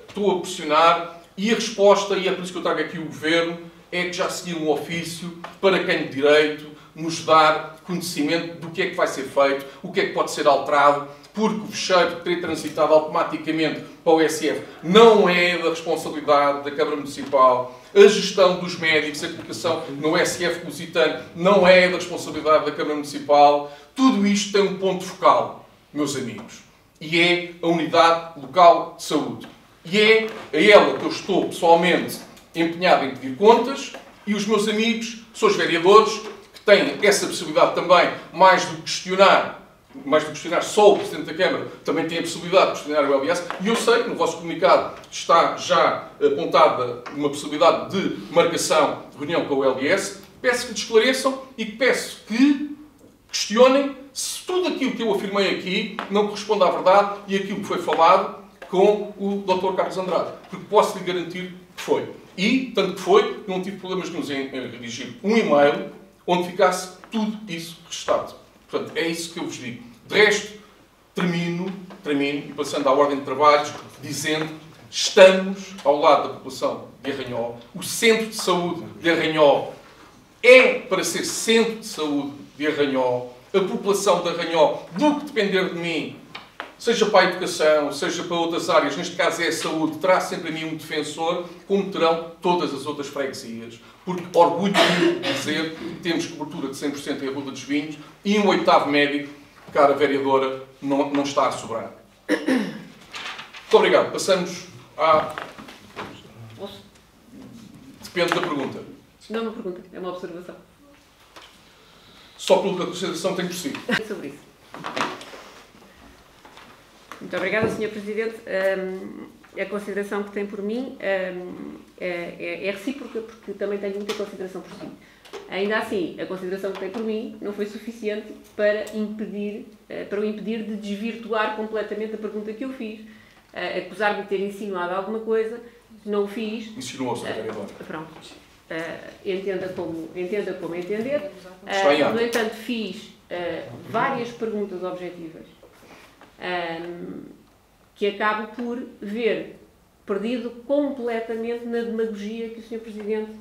A: estou a pressionar e a resposta, e é por isso que eu trago aqui o Governo, é que já seguiu um ofício para quem de direito nos dar conhecimento do que é que vai ser feito, o que é que pode ser alterado, porque o fecheiro ter transitado automaticamente para o SF não é da responsabilidade da Câmara Municipal. A gestão dos médicos, a colocação no SF lusitano não é da responsabilidade da Câmara Municipal. Tudo isto tem um ponto focal, meus amigos, e é a Unidade Local de Saúde. E é a ela que eu estou pessoalmente empenhado em pedir contas, e os meus amigos, são os vereadores, que têm essa possibilidade também, mais do que questionar só o Presidente da Câmara, também tem a possibilidade de questionar o LS, e eu sei que no vosso comunicado está já apontada uma possibilidade de marcação de reunião com o LS. Peço que te esclareçam e peço que questionem se tudo aquilo que eu afirmei aqui não corresponde à verdade e aquilo que foi falado com o Dr. Carlos Andrade, porque posso lhe garantir que foi. E, tanto que foi, não tive problemas nenhum em redigir um e-mail onde ficasse tudo isso registado. Portanto, é isso que eu vos digo. De resto, termino, e passando à ordem de trabalhos, dizendo estamos ao lado da população de Arranhol. O Centro de Saúde de Arranhol é para ser Centro de Saúde de Arranhol. A população de Arranhol, do que depender de mim, seja para a educação, seja para outras áreas, neste caso é a saúde, terá sempre a mim um defensor, como terão todas as outras freguesias. Porque orgulho de dizer que temos cobertura de 100% em Arruda dos Vinhos e um 8º médico, cara vereadora, não está a sobrar. Muito obrigado. Passamos à... Depende da pergunta.
F: Não é uma pergunta, é uma observação.
A: Só pela consideração que tenho por si.
F: Sobre isso. Muito obrigada, Sr. Presidente. A consideração que tem por mim é recíproca, porque também tenho muita consideração por si. Ainda assim, a consideração que tem por mim não foi suficiente para o impedir de desvirtuar completamente a pergunta que eu fiz. Acusar-me de ter insinuado alguma coisa, não o fiz.
A: Insinuou-se, vereador.
F: Pronto. Entenda como entender. No entanto, fiz várias perguntas objetivas que acabo por ver perdido completamente na demagogia que o Sr. Presidente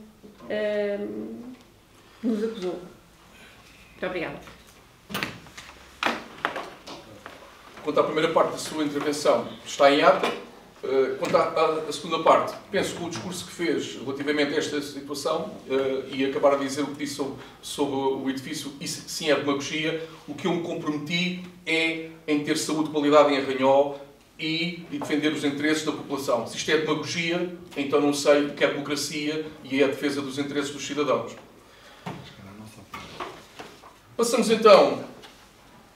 F: nos acusou. Muito obrigada.
A: Quanto à primeira parte da sua intervenção, está em ata. Quanto à segunda parte, penso que o discurso que fez relativamente a esta situação e acabar de dizer o que disse sobre o edifício, isso sim é demagogia. O que eu me comprometi é em ter saúde de qualidade em Arranhol e defender os interesses da população. Se isto é demagogia, então não sei o que é democracia e é a defesa dos interesses dos cidadãos. Passamos então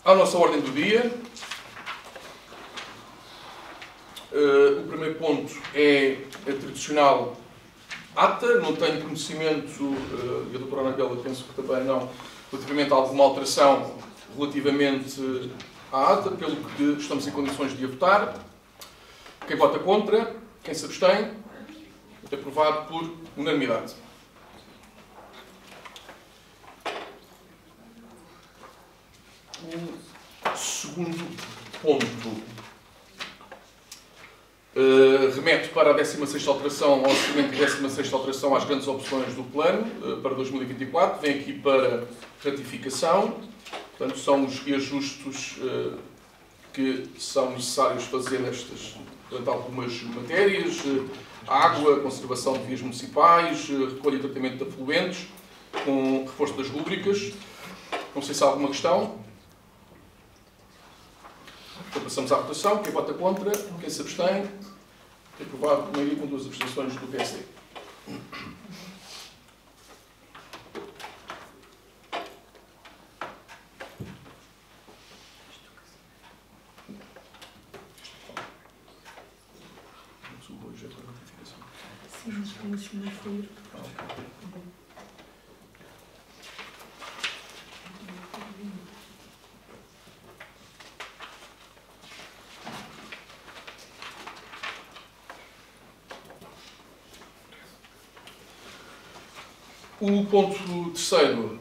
A: à nossa ordem do dia. O primeiro ponto é a tradicional ata. Não tenho conhecimento, e a doutora Anabela penso que também não, relativamente a alguma alteração relativamente à ata, pelo que estamos em condições de a votar. Quem vota contra, quem se abstém, é aprovado por unanimidade. O segundo ponto Remete para a 16ª alteração ao orçamento e 16ª alteração às grandes opções do plano para 2024. Vem aqui para ratificação. Portanto, são os reajustes que são necessários fazer nestas, portanto, algumas matérias. Água, conservação de vias municipais, recolha e tratamento de afluentes, com reforço das rúbricas. Não sei se há alguma questão. Então passamos à votação. Quem vota contra? Quem se abstém? É aprovado por maioria com 2 abstenções do PSD.
F: Sim, mas vamos não fluir.
A: O ponto terceiro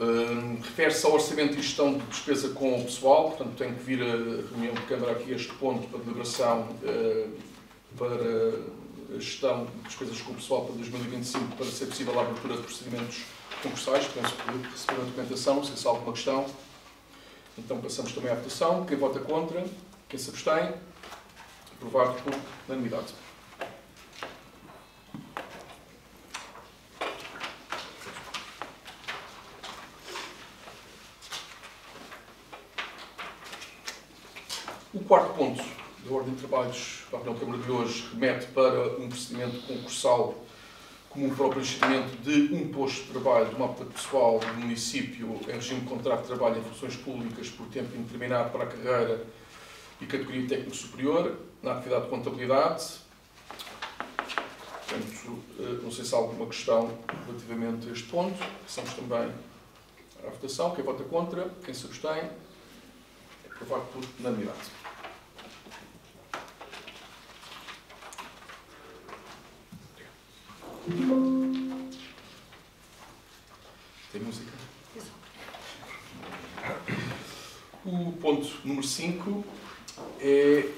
A: refere-se ao orçamento e gestão de despesa com o pessoal, portanto tem que vir a reunião de Câmara aqui este ponto para deliberação para a gestão de despesas com o pessoal para 2025, para ser possível a abertura de procedimentos concursais. Penso que receberam a documentação, não sei se há alguma questão. Então passamos também à votação. Quem vota contra? Quem se abstém? Aprovado por unanimidade. O quarto ponto da ordem de trabalhos da reunião de Câmara de hoje remete para um procedimento concursal comum para o preenchimento de um posto de trabalho de mapa pessoal do município em regime de contrato de trabalho em funções públicas por tempo indeterminado para a carreira e categoria técnico superior na atividade de contabilidade. Portanto, não sei se há alguma questão relativamente a este ponto. Passamos também à votação. Quem vota contra? Quem se abstém? É aprovado por unanimidade. Tem música? O ponto número 5 é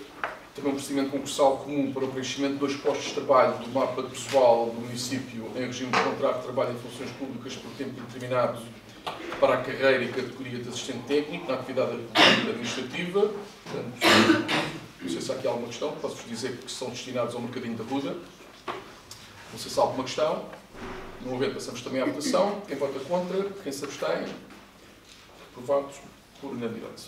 A: também um procedimento concursal comum para o preenchimento de 2 postos de trabalho do mapa de pessoal do município em regime de contrato de trabalho em funções públicas por tempo determinado para a carreira e categoria de assistente técnico na atividade administrativa. Portanto, não sei se há aqui alguma questão. Posso-vos dizer que são destinados ao mercadinho da Ruda. Não sei se há alguma questão. Não havendo, passamos também à votação. Quem vota contra? Quem se abstém? Aprovado por unanimidade.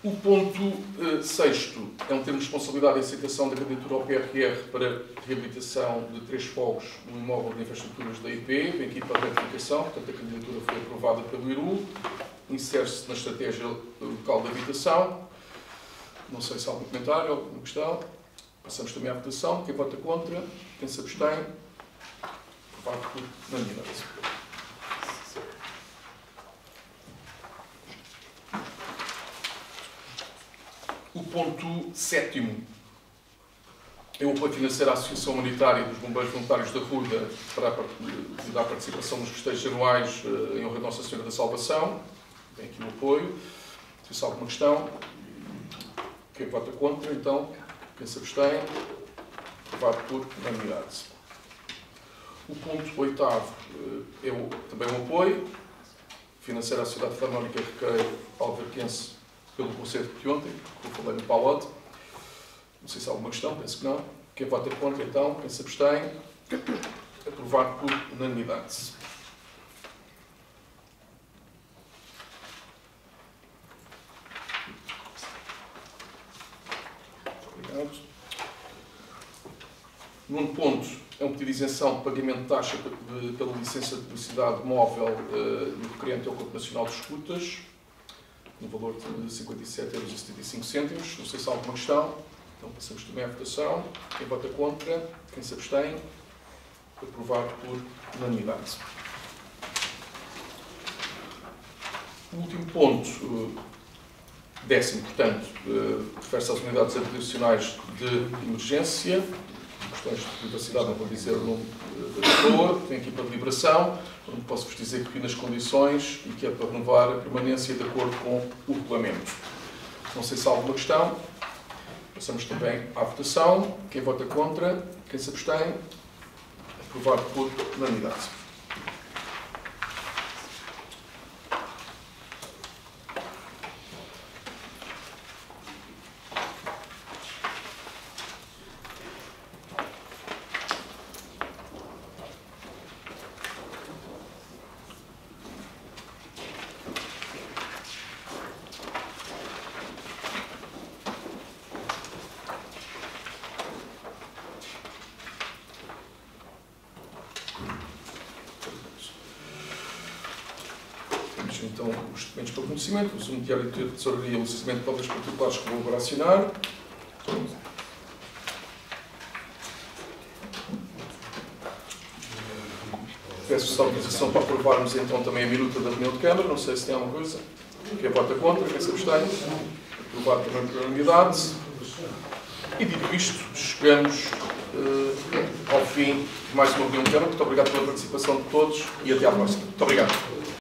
A: O ponto sexto é um termo de responsabilidade e aceitação da candidatura ao PRR para reabilitação de 3 fogos no imóvel de infraestruturas da IP. Vem aqui para a retificação, portanto a candidatura foi aprovada pelo IRU, insere-se na estratégia local de habitação. Não sei se há algum comentário, alguma questão. Passamos também à votação. Quem vota contra? Quem se abstém? Aprovado por unanimidade. O ponto 7º é o apoio financeiro à Associação Humanitária dos Bombeiros Voluntários da Ruda para a participação nos festejos anuais em honra de Nossa Senhora da Salvação. Tem aqui o apoio. Não sei se há alguma questão. Quem vota contra, então? Quem se abstém? Aprovado por unanimidade. O ponto 8º é também um apoio financeiro à Sociedade Filarmónica Requeiro Alverquense pelo concerto de ontem, que eu falei no Palote. Não sei se há alguma questão, penso que não. Quem vota contra, então? Quem se abstém? Aprovado por unanimidade. Obrigado. Nono ponto é um pedido de isenção de pagamento de taxa pela licença de publicidade móvel no requerente ao Corpo Nacional de Escutas, no valor de 57,75 €. Não sei se há alguma questão. Então passamos também à votação. Quem vota contra? Quem se abstém? Aprovado por unanimidade. O último ponto, 10º, portanto, refere-se às unidades habitacionais de emergência. questões de privacidade, não vou dizer o nome da pessoa, tem equipa de deliberação, onde posso-vos dizer que nas condições e que é para renovar a permanência de acordo com o regulamento. Não sei se há alguma questão. Passamos também à votação. Quem vota contra? Quem se abstém? Aprovado por unanimidade. Então, os documentos para conhecimento, o resumo diário de tesouraria e o licenciamento de obras particulares que vou agora assinar. Peço autorização para aprovarmos então também a minuta da reunião de Câmara, não sei se tem alguma coisa. Quem vota contra, quem se abstém. Aprovado também por unanimidade. E dito isto, chegamos ao fim de mais uma reunião de Câmara. Muito obrigado pela participação de todos e até à próxima. Muito obrigado.